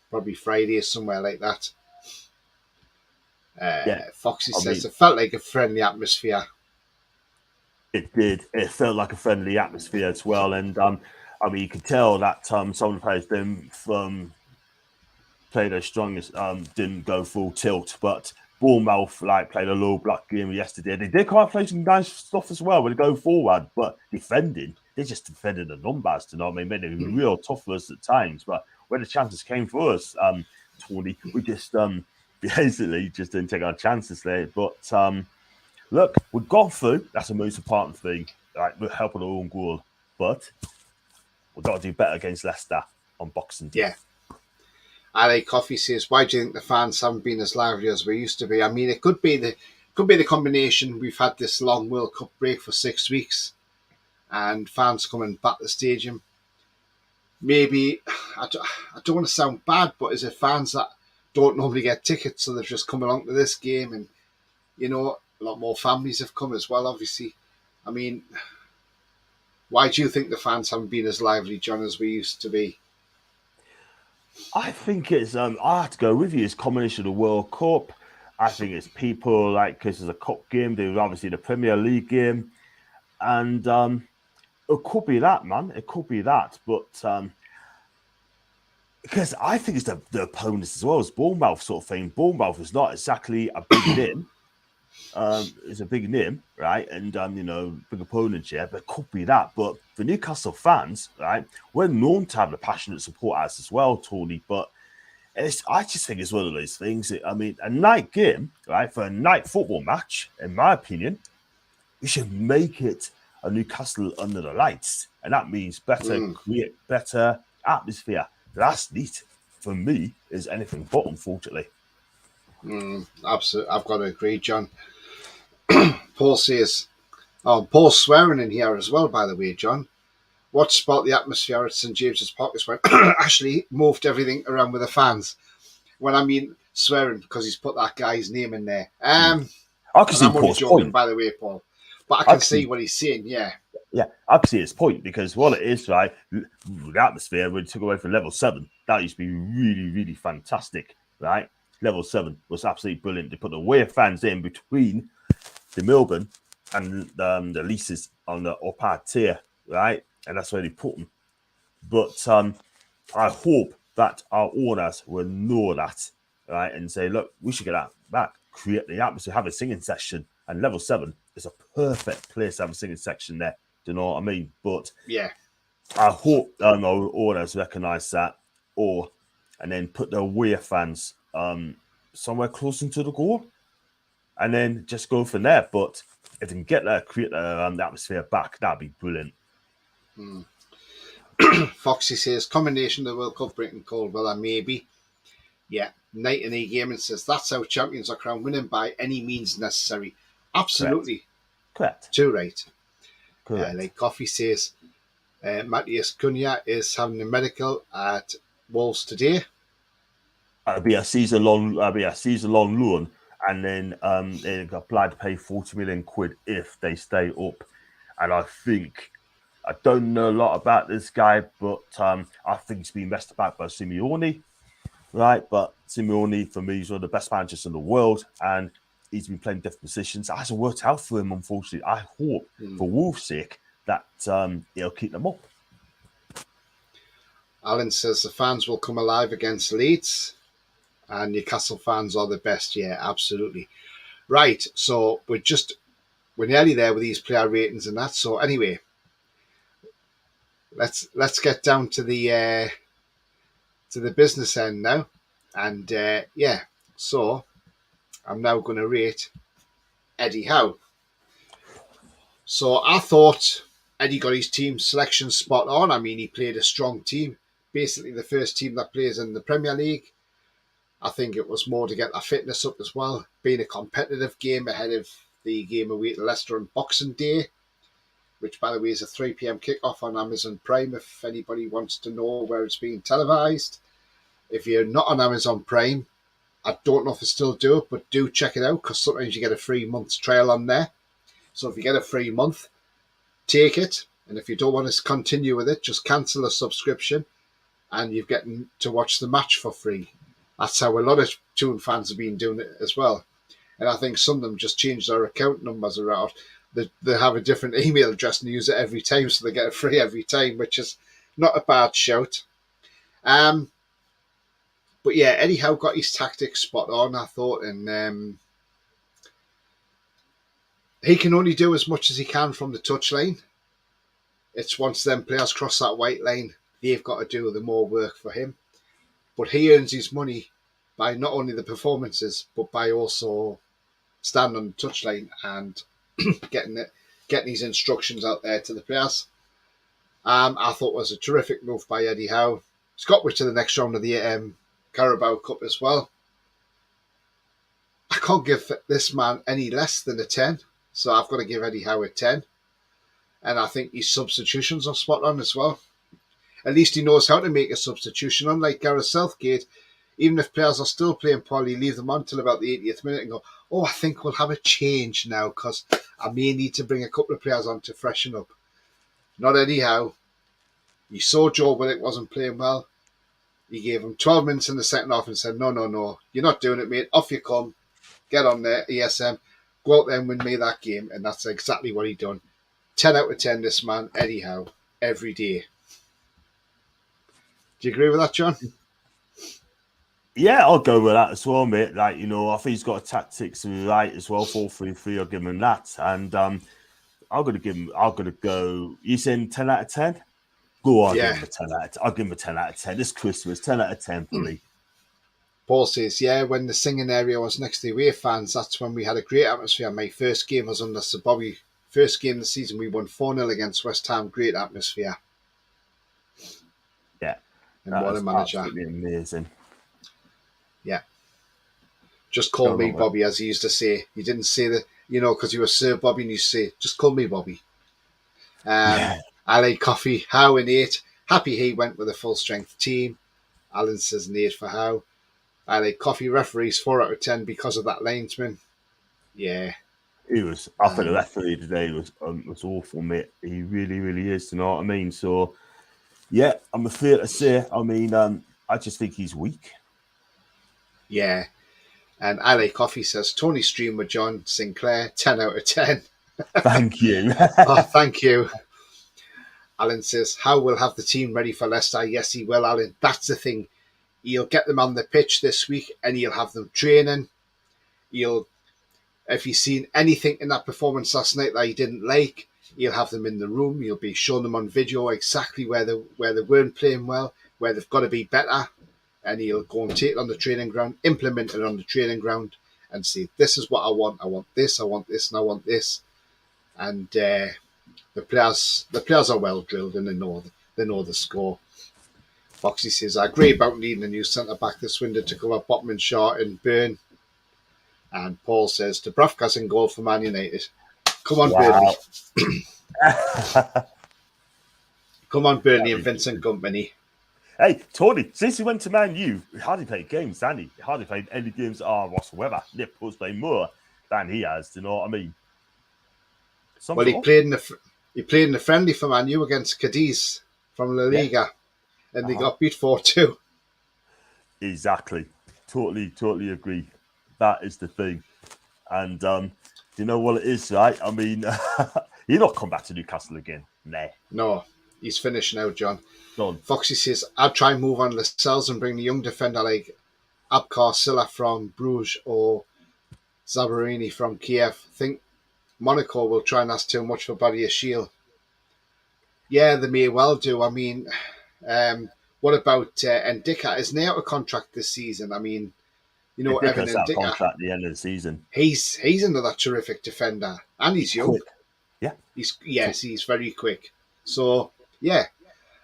probably Friday or somewhere like that. Foxy says it felt like a friendly atmosphere. It did. It felt like a friendly atmosphere as well. And I mean, you could tell that some of the players didn't play their strongest, didn't go full tilt. But Bournemouth played a low block game yesterday. They did quite play some nice stuff as well when they go forward, but defending, they just defended the numbers. You know what I mean? They were real tough for us at times, but when the chances came for us, Tony, we just basically just didn't take our chances there. But look, we've gone through. That's the most important thing. We're helping our own goal, but we've got to do better against Leicester on Boxing Day. Yeah. LA Coffee says, why do you think the fans haven't been as lively as we used to be? I mean, it could be the combination. We've had this long World Cup break for 6 weeks and fans coming back to the stadium. Maybe, I don't want to sound bad, but is it fans that don't normally get tickets, so they've just come along to this game? And, you know, a lot more families have come as well, obviously. I mean, why do you think the fans haven't been as lively, John, as we used to be? I think it's, I have to go with you, it's a combination of the World Cup. I think it's people, because it's a cup game, there's obviously the Premier League game. And it could be that, man. It could be that. But because I think it's the opponents as well as Bournemouth sort of thing. Bournemouth is not exactly a big name. It's a big name, right? And, big opponents, yeah, but it could be that. But for Newcastle fans, right, we're known to have the passionate supporters as well, Tony. But I just think it's one of those things. I mean, a night game, right, for a night football match, in my opinion, we should make it a Newcastle under the lights. And that means create better atmosphere. That's neat. For me, is anything but, unfortunately. Absolutely, I've got to agree, John. Paul says, Paul's swearing in here as well, by the way, John. What spot the atmosphere at St James's Park is when Ashley moved everything around with the fans. When I mean swearing, because he's put that guy's name in there. I can And see I'm only Paul's joking, point. by the way, Paul. But I I can can see see- what he's saying, yeah. Yeah, I can see his point because what it is, right? The atmosphere when it took away from level 7, that used to be really, really fantastic, right? Level 7 was absolutely brilliant. They put the away fans in between the Melbourne and the leases on the upper tier, right? And that's where they put them. But I hope that our owners will know that, right? And say, look, we should get that back, create the atmosphere, have a singing section. And level 7 is a perfect place to have a singing section there. Do you know what I mean? But Yeah. I hope our owners recognise that, and then put the away fans somewhere closer to the goal, and then just go from there. But if they can get that, create the atmosphere back, that'd be brilliant. Foxy says, combination of the World Cup breaking cold weather, maybe. Yeah. Night and E Gaming says, that's how champions are crowned, winning by any means necessary. Absolutely. Correct. Too right. Correct. Like Coffee says, Matthias Cunha is having a medical at Wolves today. It'll be a season-long loan, and then they apply to pay 40 million quid if they stay up. And I don't know a lot about this guy, but I think he's been messed about by Simeone, right? But Simeone, for me, is one of the best managers in the world, and he's been playing different positions. It hasn't worked out for him, unfortunately. I hope, for Wolves' sake, that he'll keep them up. Alan says the fans will come alive against Leeds, and Newcastle fans are the best. Yeah, absolutely. Right, so we're nearly there with these player ratings and that. So anyway, let's get down to the business end now, and so I'm now going to rate Eddie Howe. So I thought Eddie got his team selection spot on. I mean, he played a strong team, basically the first team that plays in the Premier League. I think it was more to get their fitness up as well, being a competitive game ahead of the game away to Leicester on Boxing Day, which, by the way, is a 3 p.m. kickoff on Amazon Prime if anybody wants to know where it's being televised. If you're not on Amazon Prime, I don't know if they still do it, but do check it out because sometimes you get a free month's trial on there. So if you get a free month, take it. And if you don't want to continue with it, just cancel a subscription and you've getting to watch the match for free. That's how a lot of Toon fans have been doing it as well. And I think some of them just change their account numbers around. They have a different email address and use it every time, so they get it free every time, which is not a bad shout. But yeah, Eddie Howe got his tactics spot on, I thought, and he can only do as much as he can from the touchline. It's once them players cross that white line, they've got to do the more work for him. But he earns his money by not only the performances, but by also standing on the touchline and getting his instructions out there to the players. I thought it was a terrific move by Eddie Howe. It's got me to the next round of the Carabao Cup as well. I can't give this man any less than a 10, so I've got to give Eddie Howe a 10. And I think his substitutions are spot on as well. At least he knows how to make a substitution. Unlike Gareth Southgate, even if players are still playing poorly, leave them on till about the 80th minute and go, I think we'll have a change now because I may need to bring a couple of players on to freshen up. Not Eddie Howe. He saw Joe Willock wasn't playing well. He gave him 12 minutes in the second half and said, no, you're not doing it, mate. Off you come. Get on there, ESM. Go out there and win me that game. And that's exactly what he done. 10 out of 10, this man, Eddie Howe, every day. Do you agree with that, John? Yeah, I'll go with that as well, mate. Like, I think he's got a tactics right as well. 4-3-3, I'll give him that. And I'm gonna go. You saying 10 out of 10? Go on, Yeah. give him a 10 out of 10. I'll give him a 10 out of 10. This Christmas, 10 out of 10 for me. Paul says, when the singing area was next to the away fans, that's when we had a great atmosphere. My first game was under Sir Bobby. First game of the season, we won 4-0 against West Ham. Great atmosphere. Yeah. And what a manager. Absolutely amazing. Yeah. Just call me Bobby, as he used to say. He didn't say that, because you were Sir Bobby, and you say, just call me Bobby. Yeah. LA Coffee, Howe and 8. Happy he went with a full strength team. Alan says an 8 for Howe. LA Coffee referees 4 out of 10 because of that linesman. Yeah. He was. I think the referee today was awful, mate. He really, really is. You know what I mean? So, yeah, I'm afraid to say. I mean, I just think he's weak. Yeah. And LA Coffee says Tony Stream with John Sinclair, 10 out of 10. Thank you. Oh, thank you. Alan says, How will have the team ready for Leicester? Yes, he will, Alan. That's the thing. He'll get them on the pitch this week and he'll have them training. If he's seen anything in that performance last night that he didn't like, he'll have them in the room. He'll be showing them on video exactly where they weren't playing well, where they've got to be better. And he'll go and take it on the training ground, implement it on the training ground, and say, this is what I want. I want this, and I want this. And the players are well drilled and they know the score. Foxy says, I agree about needing a new centre-back this window to cover Botman, Shaw and Byrne. And Paul says, Dubravka's in goal for Man United. Come on, wow. Burnley. Come on, Burnley and Vincent Kompany. Hey, Tony, since he went to Man U, he hardly played games, hasn't he? He hardly played any games whatsoever. Liverpool's played more than he has, do you know what I mean? Well, he played in the friendly for Man U against Cadiz from La Liga, and they got beat 4-2. Exactly. Totally agree. That is the thing. And do you know what it is, right? I mean, he'll not come back to Newcastle again. Nah. No, he's finished now, John. Done. Foxy says, I'd try and move on Lascelles and bring the young defender like Abkar Silla from Bruges or Zabarini from Kiev. Think Monaco will try and ask too much for Barry Shield. Yeah, they may well do. I mean, what about Ndicka? Isn't he out of contract this season? I mean, Evan Ndicka's out of Ndicka, contract at the end of the season. He's another terrific defender, and he's young. Quick. Yeah. He's very quick. So, yeah,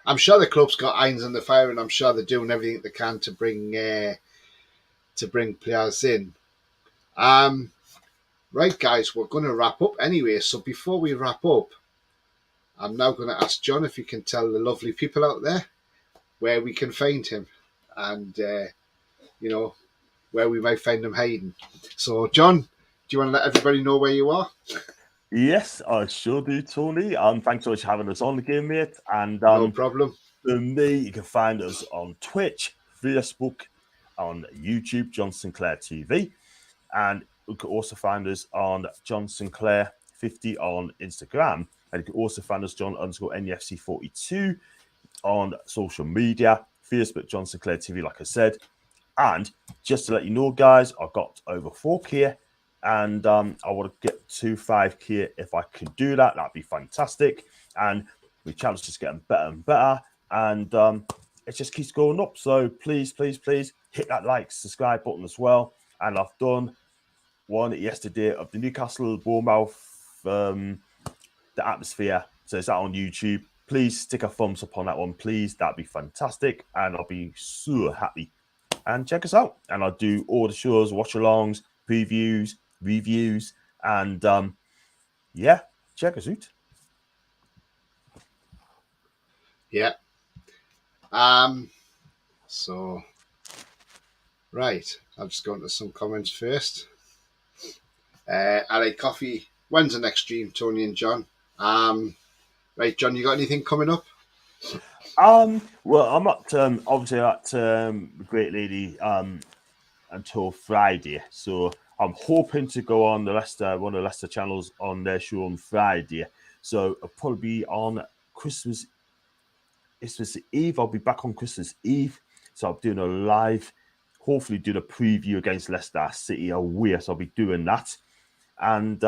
I'm sure the club's got irons in the fire, and I'm sure they're doing everything they can to bring players in. Right, guys, we're going to wrap up anyway. So before we wrap up, I'm now going to ask John if he can tell the lovely people out there where we can find him and, where we might find him hiding. So, John, do you want to let everybody know where you are? Yes, I sure do, Tony. Thanks so much for having us on again, mate. And no problem. For me, you can find us on Twitch, Facebook, on YouTube, John Sinclair TV. And you can also find us on John Sinclair 50 on Instagram. And you can also find us John_NEFC42 on social media, Facebook, John Sinclair TV, like I said. And just to let you know, guys, I've got over 4K and I want to get to 5K. If I can do that, that'd be fantastic. And my channel's just getting better and better. And it just keeps going up. So please, please, please hit that like, subscribe button as well. And I've done one yesterday of the Newcastle, Bournemouth, the atmosphere. So it's out on YouTube. Please stick a thumbs up on that one, please. That'd be fantastic. And I'll be so happy. And check us out. And I'll do all the shows, watch-alongs, previews, reviews. And, check us out. Yeah. So, right. I'll just go into some comments first. LA Coffee. When's the next stream, Tony and John? Right, John, you got anything coming up? Well, I'm not obviously at the Great Lady until Friday, so I'm hoping to go on one of the Leicester channels on their show on Friday. So I'll probably be on Christmas Eve. I'll be back on Christmas Eve, so I'm doing a live, hopefully doing a preview against Leicester City away. So I'll be doing that, and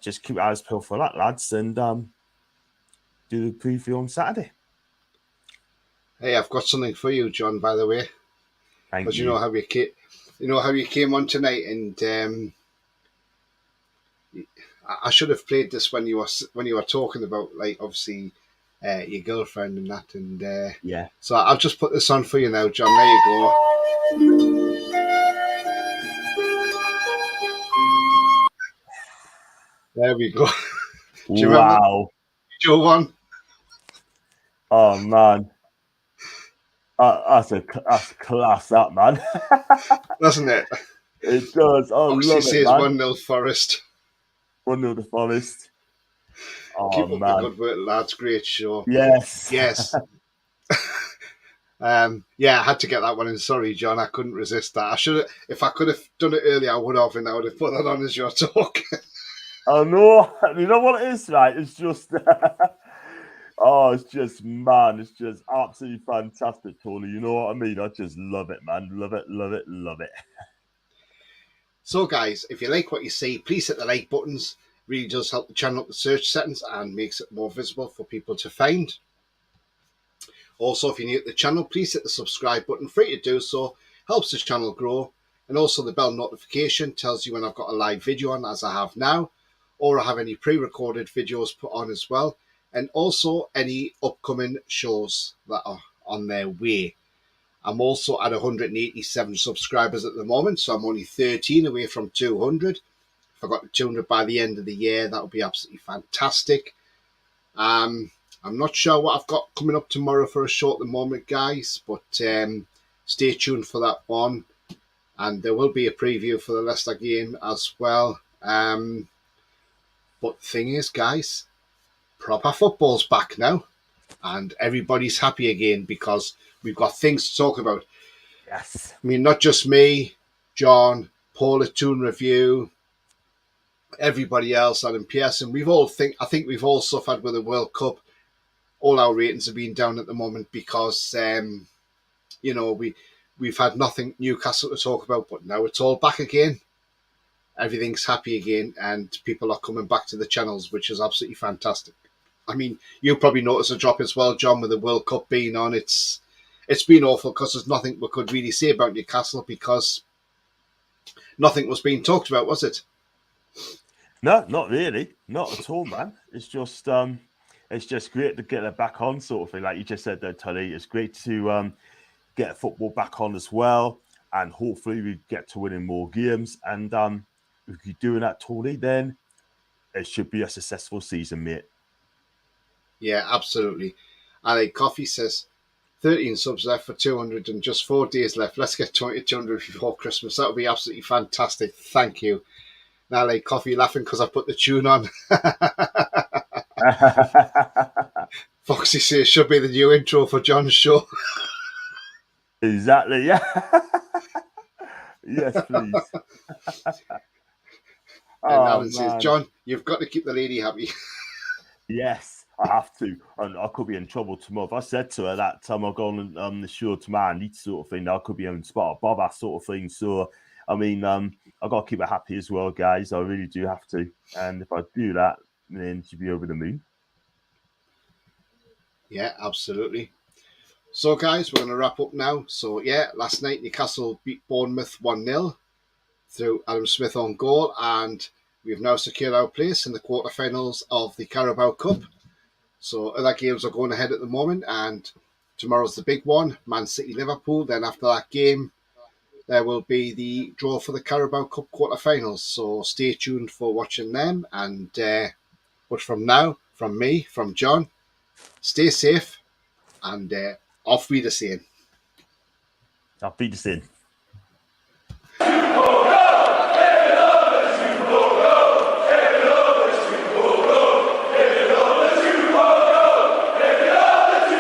just keep your eyes peeled for that, lads, and do the preview on Saturday. Hey, I've got something for you, John, by the way. Because you know how you came on tonight, and I should have played this when you were talking about, like, obviously your girlfriend and that, and So I'll just put this on for you now, John. There you go. There we go. Do you remember Wow. Joe one? Oh man. That's class, that man. Doesn't it? It does. I Oxy love it, says man. 1-0 Forest. 1-0 the Forest. Oh Keep up the man. good work, lads. Great show. Yes. Yes. Yeah, I had to get that one in. Sorry, John, I couldn't resist that. I should have, if I could have done it earlier, I would have, and I would have put that on as your talk. I know. You know what it is, right? It's just oh, it's just man, it's just absolutely fantastic, Tony. You know what I mean? I just love it, man. Love it, love it, love it. So, guys, if you like what you see, please hit the like buttons. Really does help the channel up the search settings and makes it more visible for people to find. Also, if you're new to the channel, please hit the subscribe button. Free to do so. Helps the channel grow. And also the bell notification tells you when I've got a live video on, as I have now, or I have any pre-recorded videos put on as well. And also any upcoming shows that are on their way. I'm also at 187 subscribers at the moment, so I'm only 13 away from 200. If I got to 200 by the end of the year, that would be absolutely fantastic. I'm not sure what I've got coming up tomorrow for a show at the moment, guys, but stay tuned for that one. And there will be a preview for the Leicester game as well. But the thing is, guys, proper football's back now, and everybody's happy again because we've got things to talk about. Yes. I mean, not just me, John, Paul at Toon Review, everybody else, Adam Pearson. I think we've all suffered with the World Cup. All our ratings have been down at the moment because we've had nothing Newcastle to talk about, but now it's all back again. Everything's happy again, and people are coming back to the channels, which is absolutely fantastic. I mean, you probably noticed a drop as well, John, with the World Cup being on. It's been awful because there's nothing we could really say about Newcastle because nothing was being talked about, was it? No, not really. Not at all, man. It's just great to get it back on, sort of thing. Like you just said there, Tony. It's great to get football back on as well. And hopefully we get to winning more games. And if you're doing that, Tony, then it should be a successful season, mate. Yeah, absolutely. Ali Coffee says 13 subs left for 200 and just 4 days left. Let's get 200 before Christmas. That would be absolutely fantastic. Thank you. Now, like Coffee laughing because I put the tune on. Foxy says should be the new intro for John's show. Exactly, yeah. Yes, please. And Alan says, John, you've got to keep the lady happy. Yes, I have to. And I could be in trouble tomorrow. If I said to her that time I'll go on the show tomorrow, I need sort of thing, I could be on spot above that sort of thing. So, I mean, I've got to keep her happy as well, guys. I really do have to. And if I do that, then she'll be over the moon. Yeah, absolutely. So, guys, we're going to wrap up now. So, yeah, last night Newcastle beat Bournemouth 1-0 through Adam Smith on goal, and we've now secured our place in the quarterfinals of the Carabao Cup. So, other games are going ahead at the moment, and tomorrow's the big one, Man City-Liverpool. Then after that game, there will be the draw for the Carabao Cup quarterfinals. So, stay tuned for watching them. And but from now, from me, from John, stay safe and auf Wiedersehen. Auf Wiedersehen.